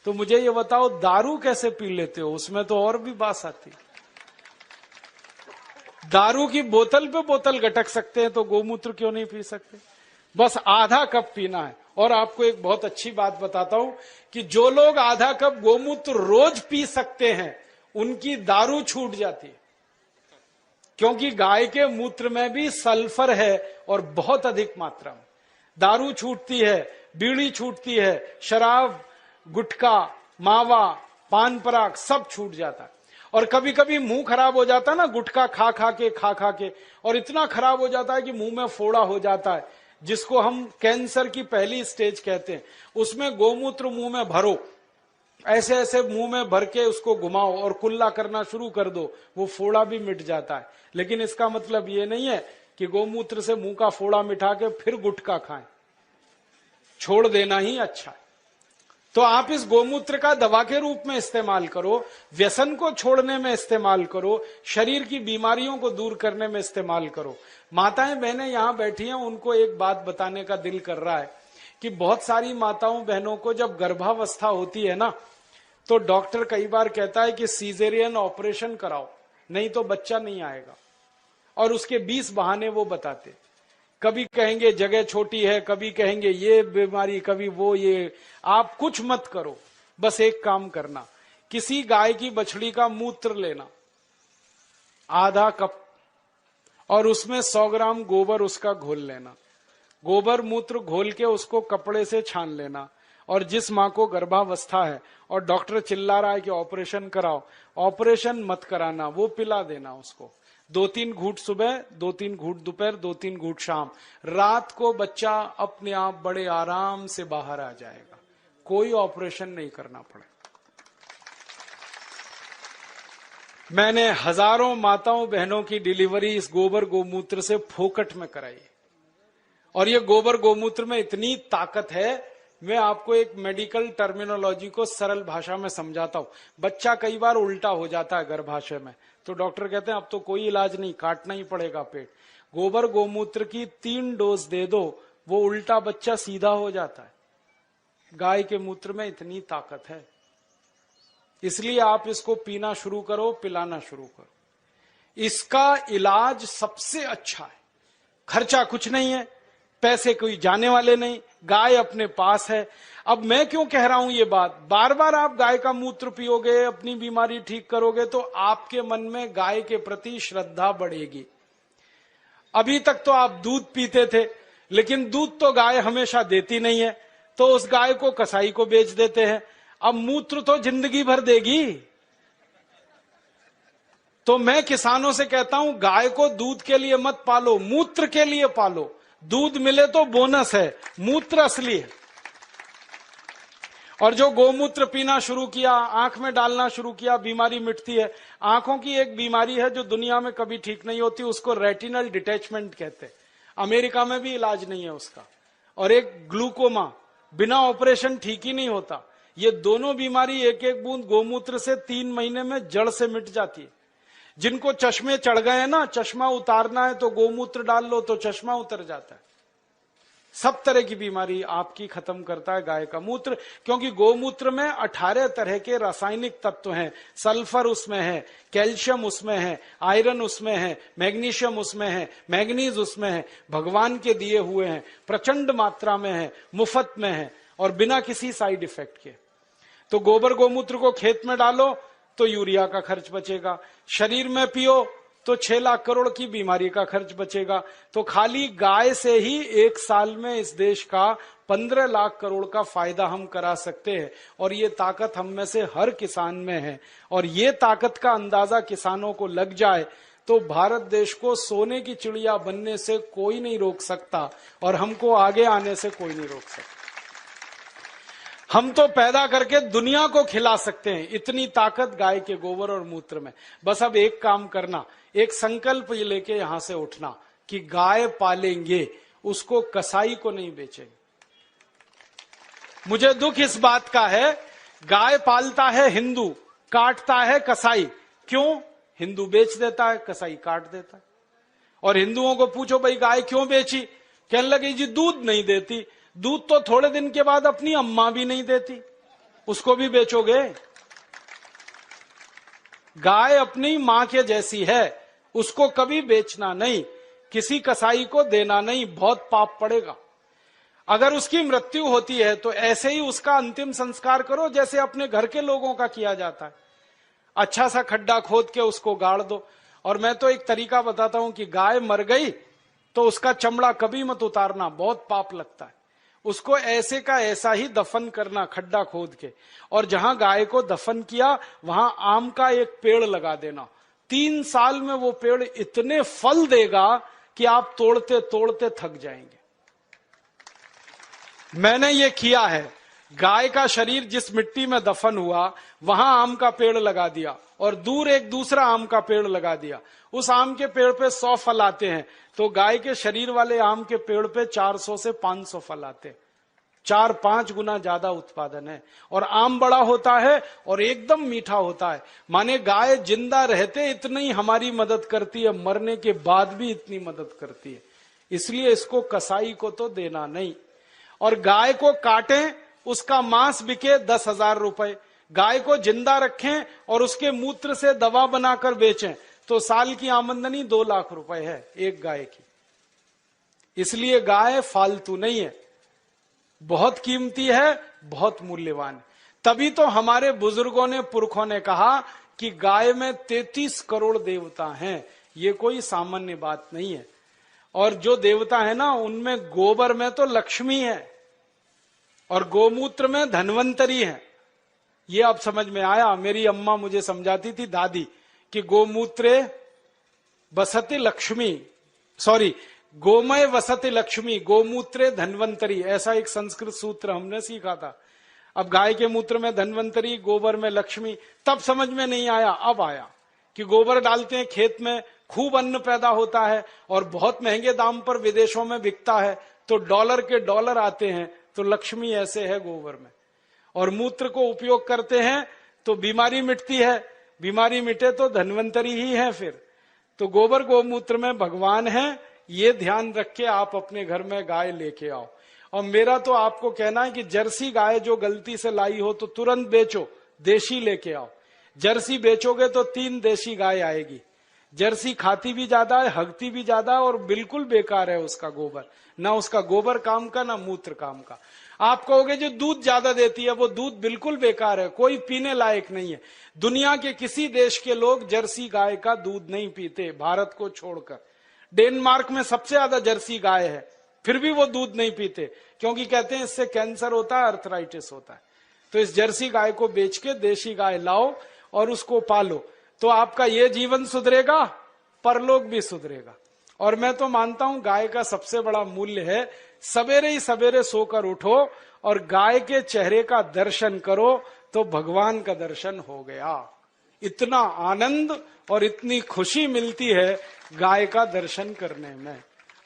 तो मुझे ये बताओ, दारू कैसे पी लेते हो? उसमें तो और भी बास आती है। दारू की बोतल पे बोतल गटक सकते हैं तो गोमूत्र क्यों नहीं पी सकते? बस आधा कप पीना है। और आपको एक बहुत अच्छी बात बताता हूं कि जो लोग आधा कप गोमूत्र रोज पी सकते हैं, उनकी दारू छूट जाती है, क्योंकि गाय के मूत्र में भी सल्फर है और बहुत अधिक मात्रा में। दारू छूटती है, बीड़ी छूटती है, शराब, गुटखा, मावा, पान पराग सब छूट जाता है। और कभी कभी मुंह खराब हो जाता है ना, गुटखा खा खा के, और इतना खराब हो जाता है कि मुंह में फोड़ा हो जाता है, जिसको हम कैंसर की पहली स्टेज कहते हैं। उसमें गोमूत्र मुंह में भरो, ऐसे ऐसे मुंह में भर के उसको घुमाओ और कुल्ला करना शुरू कर दो, वो फोड़ा भी मिट जाता है। लेकिन इसका मतलब ये नहीं है कि गोमूत्र से मुंह का फोड़ा मिटा के फिर गुटखा खाएं, छोड़ देना ही अच्छा है। तो आप इस गोमूत्र का दवा के रूप में इस्तेमाल करो, व्यसन को छोड़ने में इस्तेमाल करो, शरीर की बीमारियों को दूर करने में इस्तेमाल करो। माताएं बहनें यहां बैठी हैं, उनको एक बात बताने का दिल कर रहा है कि बहुत सारी माताओं बहनों को जब गर्भावस्था होती है ना, तो डॉक्टर कई बार कहता है कि सीजेरियन ऑपरेशन कराओ, नहीं तो बच्चा नहीं आएगा। और उसके 20 बहाने वो बताते, कभी कहेंगे जगह छोटी है, कभी कहेंगे ये बीमारी, कभी वो ये। आप कुछ मत करो, बस एक काम करना, किसी गाय की बछड़ी का मूत्र लेना आधा कप, और उसमें 100 ग्राम गोबर उसका घोल लेना। गोबर मूत्र घोल के उसको कपड़े से छान लेना। और जिस माँ को गर्भावस्था है और डॉक्टर चिल्ला रहा है कि ऑपरेशन कराओ, ऑपरेशन मत कराना, वो पिला देना उसको। 2-3 घूंट सुबह, 2-3 घूंट दोपहर, 2-3 घूंट शाम। रात को बच्चा अपने आप बड़े आराम से बाहर आ जाएगा, कोई ऑपरेशन नहीं करना पड़े। मैंने हजारों माताओं बहनों की डिलीवरी इस गोबर गोमूत्र से फोकट में कराई। और ये गोबर गोमूत्र में इतनी ताकत है, मैं आपको एक मेडिकल टर्मिनोलॉजी को सरल भाषा में समझाता हूं। बच्चा कई बार उल्टा हो जाता है गर्भाशय में, तो डॉक्टर कहते हैं अब तो कोई इलाज नहीं, काटना ही पड़ेगा पेट। गोबर गोमूत्र की 3 डोज दे दो, वो उल्टा बच्चा सीधा हो जाता है। गाय के मूत्र में इतनी ताकत है, इसलिए आप इसको पीना शुरू करो, पिलाना शुरू करो। इसका इलाज सबसे अच्छा है, खर्चा कुछ नहीं है, पैसे कोई जाने वाले नहीं, गाय अपने पास है। अब मैं क्यों कह रहा हूं ये बात, बार बार आप गाय का मूत्र पियोगे, अपनी बीमारी ठीक करोगे तो आपके मन में गाय के प्रति श्रद्धा बढ़ेगी। अभी तक तो आप दूध पीते थे, लेकिन दूध तो गाय हमेशा देती नहीं है, तो उस गाय को कसाई को बेच देते हैं। अब मूत्र तो जिंदगी भर देगी। तो मैं किसानों से कहता हूं, गाय को दूध के लिए मत पालो, मूत्र के लिए पालो। दूध मिले तो बोनस है, मूत्र असली है। और जो गोमूत्र पीना शुरू किया, आंख में डालना शुरू किया, बीमारी मिटती है। आंखों की एक बीमारी है जो दुनिया में कभी ठीक नहीं होती, उसको रेटिनल डिटैचमेंट कहते हैं। अमेरिका में भी इलाज नहीं है उसका। और एक ग्लूकोमा, बिना ऑपरेशन ठीक ही नहीं होता। ये दोनों बीमारी एक एक बूंद गोमूत्र से 3 महीने में जड़ से मिट जाती है। जिनको चश्मे चढ़ गए ना, चश्मा उतारना है तो गोमूत्र डाल लो तो चश्मा उतर जाता है। सब तरह की बीमारी आपकी खत्म करता है गाय का मूत्र, क्योंकि गोमूत्र में 18 तरह के रासायनिक तत्व हैं। सल्फर उसमें है, कैल्शियम उसमें है, आयरन उसमें है, मैग्नीशियम उसमें है, मैग्नीज उसमें है, भगवान के दिए हुए हैं, प्रचंड मात्रा में है, मुफ्त में है और बिना किसी साइड इफेक्ट के। तो गोबर गोमूत्र को खेत में डालो तो यूरिया का खर्च बचेगा, शरीर में पियो तो 6 लाख करोड़ की बीमारी का खर्च बचेगा। तो खाली गाय से ही 1 साल में इस देश का 15 लाख करोड़ का फायदा हम करा सकते हैं। और ये ताकत हम में से हर किसान में है। और ये ताकत का अंदाजा किसानों को लग जाए तो भारत देश को सोने की चिड़िया बनने से कोई नहीं रोक सकता और हमको आगे आने से कोई नहीं रोक सकता। हम तो पैदा करके दुनिया को खिला सकते हैं, इतनी ताकत गाय के गोबर और मूत्र में। बस अब एक काम करना, एक संकल्प लेके यहां से उठना कि गाय पालेंगे, उसको कसाई को नहीं बेचेंगे। मुझे दुख इस बात का है, गाय पालता है हिंदू, काटता है कसाई। क्यों? हिंदू बेच देता है, कसाई काट देता है। और हिंदुओं को पूछो भाई गाय क्यों बेची, कहने लगे जी दूध नहीं देती। दूध तो थोड़े दिन के बाद अपनी अम्मा भी नहीं देती, उसको भी बेचोगे? गाय अपनी मां के जैसी है, उसको कभी बेचना नहीं, किसी कसाई को देना नहीं, बहुत पाप पड़ेगा। अगर उसकी मृत्यु होती है तो ऐसे ही उसका अंतिम संस्कार करो जैसे अपने घर के लोगों का किया जाता है। अच्छा सा खड्डा खोद के उसको गाड़ दो। और मैं तो एक तरीका बताता हूं कि गाय मर गई तो उसका चमड़ा कभी मत उतारना, बहुत पाप लगता है। उसको ऐसे का ऐसा ही दफन करना, खड्डा खोद के। और जहां गाय को दफन किया वहां आम का एक पेड़ लगा देना। 3 साल में वो पेड़ इतने फल देगा कि आप तोड़ते तोड़ते थक जाएंगे। मैंने ये किया है। गाय का शरीर जिस मिट्टी में दफन हुआ वहां आम का पेड़ लगा दिया और दूर एक दूसरा आम का पेड़ लगा दिया। उस आम के पेड़ पे 100 फल आते हैं तो गाय के शरीर वाले आम के पेड़ पे 400 से 500 फल आते हैं। 4-5 गुना ज्यादा उत्पादन है। और आम बड़ा होता है और एकदम मीठा होता है। माने गाय जिंदा रहते इतनी हमारी मदद करती है, मरने के बाद भी इतनी मदद करती है। इसलिए इसको कसाई को तो देना नहीं। और गाय को काटें, उसका मांस बिके 10,000 रुपए। गाय को जिंदा रखें और उसके मूत्र से दवा बनाकर बेचें तो साल की आमदनी 2 लाख रुपए है एक गाय की। इसलिए गाय फालतू नहीं है, बहुत कीमती है, बहुत मूल्यवान है। तभी तो हमारे बुजुर्गों ने, पुरखों ने कहा कि गाय में 33 करोड़ देवता हैं। ये कोई सामान्य बात नहीं है। और जो देवता है ना, उनमें गोबर में तो लक्ष्मी है और गोमूत्र में धन्वंतरी है। ये अब समझ में आया। मेरी अम्मा मुझे समझाती थी, दादी, कि गोमूत्रे वसति लक्ष्मी, सॉरी, गोमय वसति लक्ष्मी, गोमूत्रे धन्वंतरी, ऐसा एक संस्कृत सूत्र हमने सीखा था। अब गाय के मूत्र में धन्वंतरी, गोबर में लक्ष्मी, तब समझ में नहीं आया, अब आया कि गोबर डालते हैं खेत में, खूब अन्न पैदा होता है और बहुत महंगे दाम पर विदेशों में बिकता है, तो डॉलर के डॉलर आते हैं। तो लक्ष्मी ऐसे है गोबर में। और मूत्र को उपयोग करते हैं तो बीमारी मिटती है, बीमारी मिटे तो धन्वंतरी ही है। फिर तो गोबर गोमूत्र में भगवान है, ये ध्यान रख के आप अपने घर में गाय लेके आओ। और मेरा तो आपको कहना है कि जर्सी गाय जो गलती से लाई हो तो तुरंत बेचो, देशी लेके आओ। जर्सी बेचोगे तो 3 देशी गाय आएगी। जर्सी खाती भी ज्यादा है, हगती भी ज्यादा है और बिल्कुल बेकार है उसका गोबर, ना उसका गोबर काम का ना मूत्र काम का। आप कहोगे जो दूध ज्यादा देती है, वो दूध बिल्कुल बेकार है, कोई पीने लायक नहीं है। दुनिया के किसी देश के लोग जर्सी गाय का दूध नहीं पीते, भारत को छोड़कर। डेनमार्क में सबसे ज्यादा जर्सी गाय है, फिर भी वो दूध नहीं पीते, क्योंकि कहते हैं इससे कैंसर होता है, अर्थराइटिस होता है। तो इस जर्सी गाय को बेच के देशी गाय लाओ और उसको पालो, तो आपका ये जीवन सुधरेगा, परलोक भी सुधरेगा। और मैं तो मानता हूं गाय का सबसे बड़ा मूल्य है, सवेरे ही सवेरे सोकर उठो और गाय के चेहरे का दर्शन करो तो भगवान का दर्शन हो गया। इतना आनंद और इतनी खुशी मिलती है गाय का दर्शन करने में।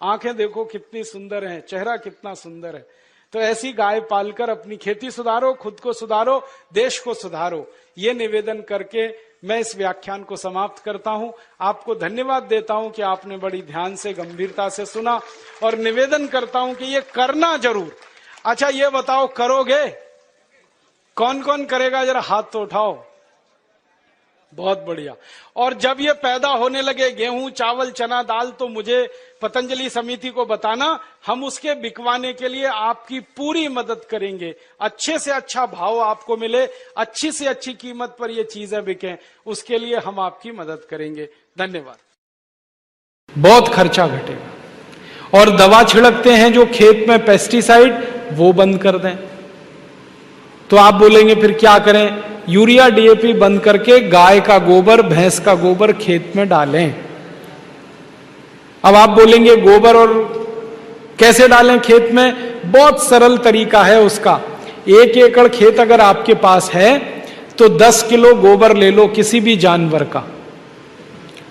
आंखें देखो कितनी सुंदर हैं, चेहरा कितना सुंदर है। तो ऐसी गाय पालकर अपनी खेती सुधारो, खुद को सुधारो, देश को सुधारो। ये निवेदन करके मैं इस व्याख्यान को समाप्त करता हूं। आपको धन्यवाद देता हूं कि आपने बड़ी ध्यान से, गंभीरता से सुना, और निवेदन करता हूं कि ये करना जरूर। अच्छा ये बताओ, करोगे? कौन कौन करेगा, जरा हाथ तो उठाओ। बहुत बढ़िया। और जब ये पैदा होने लगे गेहूं, चावल, चना, दाल, तो मुझे पतंजलि समिति को बताना, हम उसके बिकवाने के लिए आपकी पूरी मदद करेंगे। अच्छे से अच्छा भाव आपको मिले, अच्छी से अच्छी कीमत पर ये चीजें बिकें, उसके लिए हम आपकी मदद करेंगे। धन्यवाद। बहुत खर्चा घटेगा। और दवा छिड़कते हैं जो खेत में पेस्टिसाइड, वो बंद कर दें। तो आप बोलेंगे फिर क्या करें? यूरिया, डीएपी बंद करके गाय का गोबर, भैंस का गोबर खेत में डालें। अब आप बोलेंगे गोबर और कैसे डालें खेत में? बहुत सरल तरीका है उसका। 1 एकड़ खेत अगर आपके पास है तो 10 किलो गोबर ले लो किसी भी जानवर का,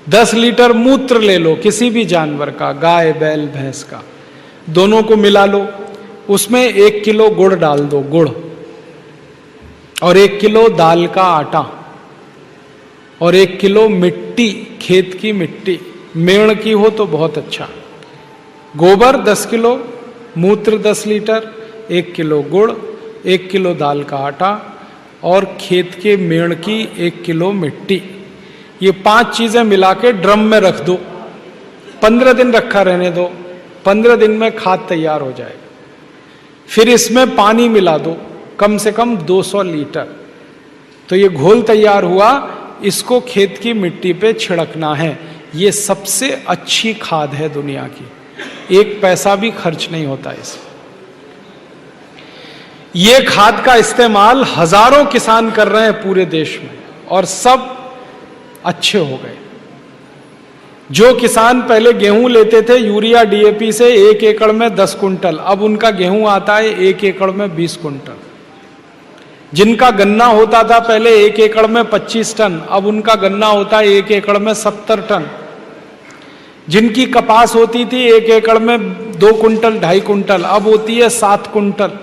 10 लीटर मूत्र ले लो किसी भी जानवर का, गाय, बैल, भैंस का, दोनों को मिला लो। उसमें 1 किलो गुड़ डाल दो, गुड़, और 1 किलो दाल का आटा, और 1 किलो मिट्टी, खेत की मिट्टी, मेड़ की हो तो बहुत अच्छा। गोबर 10 किलो, मूत्र 10 लीटर, 1 किलो गुड़, 1 किलो दाल का आटा और खेत के मेड़ की 1 किलो मिट्टी, ये 5 चीजें मिला के ड्रम में रख दो। 15 दिन रखा रहने दो, 15 दिन में खाद तैयार हो जाएगा। फिर इसमें पानी मिला दो, कम से कम 200 लीटर। तो ये घोल तैयार हुआ, इसको खेत की मिट्टी पे छिड़कना है। ये सबसे अच्छी खाद है दुनिया की, 1 पैसा भी खर्च नहीं होता इसमें। ये खाद का इस्तेमाल हजारों किसान कर रहे हैं पूरे देश में और सब अच्छे हो गए। जो किसान पहले गेहूं लेते थे यूरिया, डीएपी से 1 एकड़ में 10 कुंटल, अब उनका गेहूं आता है 1 एकड़ में 20 कुंटल। जिनका गन्ना होता था पहले 1 एकड़ में 25 टन, अब उनका गन्ना होता है 1 एकड़ में 70 टन। जिनकी कपास होती थी 1 एकड़ में 2 कुंटल, 2.5 कुंटल, अब होती है 7 कुंटल।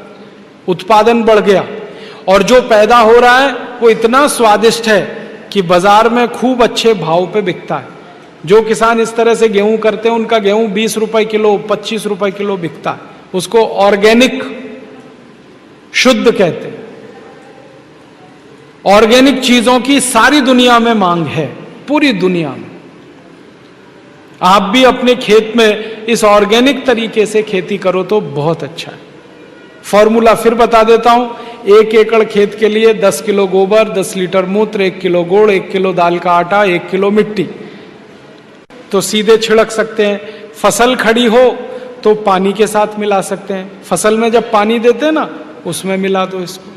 उत्पादन बढ़ गया और जो पैदा हो रहा है वो इतना स्वादिष्ट है कि बाजार में खूब अच्छे भाव पे बिकता है। जो किसान इस तरह से गेहूं करते हैं उनका गेहूं 20 रुपए किलो, 25 रुपए किलो बिकता है। उसको ऑर्गेनिक, शुद्ध कहते हैं। ऑर्गेनिक चीजों की सारी दुनिया में मांग है, पूरी दुनिया में। आप भी अपने खेत में इस ऑर्गेनिक तरीके से खेती करो तो बहुत अच्छा है। फॉर्मूला फिर बता देता हूं। 1 एकड़ खेत के लिए 10 किलो गोबर, 10 लीटर मूत्र, 1 किलो गुड़, 1 किलो दाल का आटा, 1 किलो मिट्टी, तो सीधे छिड़क सकते हैं। फसल खड़ी हो तो पानी के साथ मिला सकते हैं। फसल में जब पानी देते हैं ना, उसमें मिला दो इसको।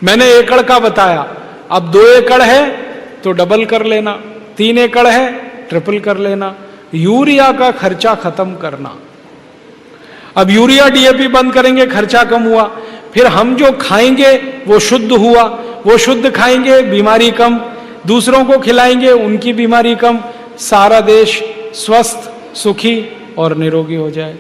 मैंने एकड़ का बताया, अब 2 एकड़ है तो डबल कर लेना, 3 एकड़ है ट्रिपल कर लेना। यूरिया का खर्चा खत्म करना। अब यूरिया, डीएपी बंद करेंगे, खर्चा कम हुआ। फिर हम जो खाएंगे वो शुद्ध हुआ, वो शुद्ध खाएंगे, बीमारी कम, दूसरों को खिलाएंगे, उनकी बीमारी कम, सारा देश स्वस्थ, सुखी और निरोगी हो जाए।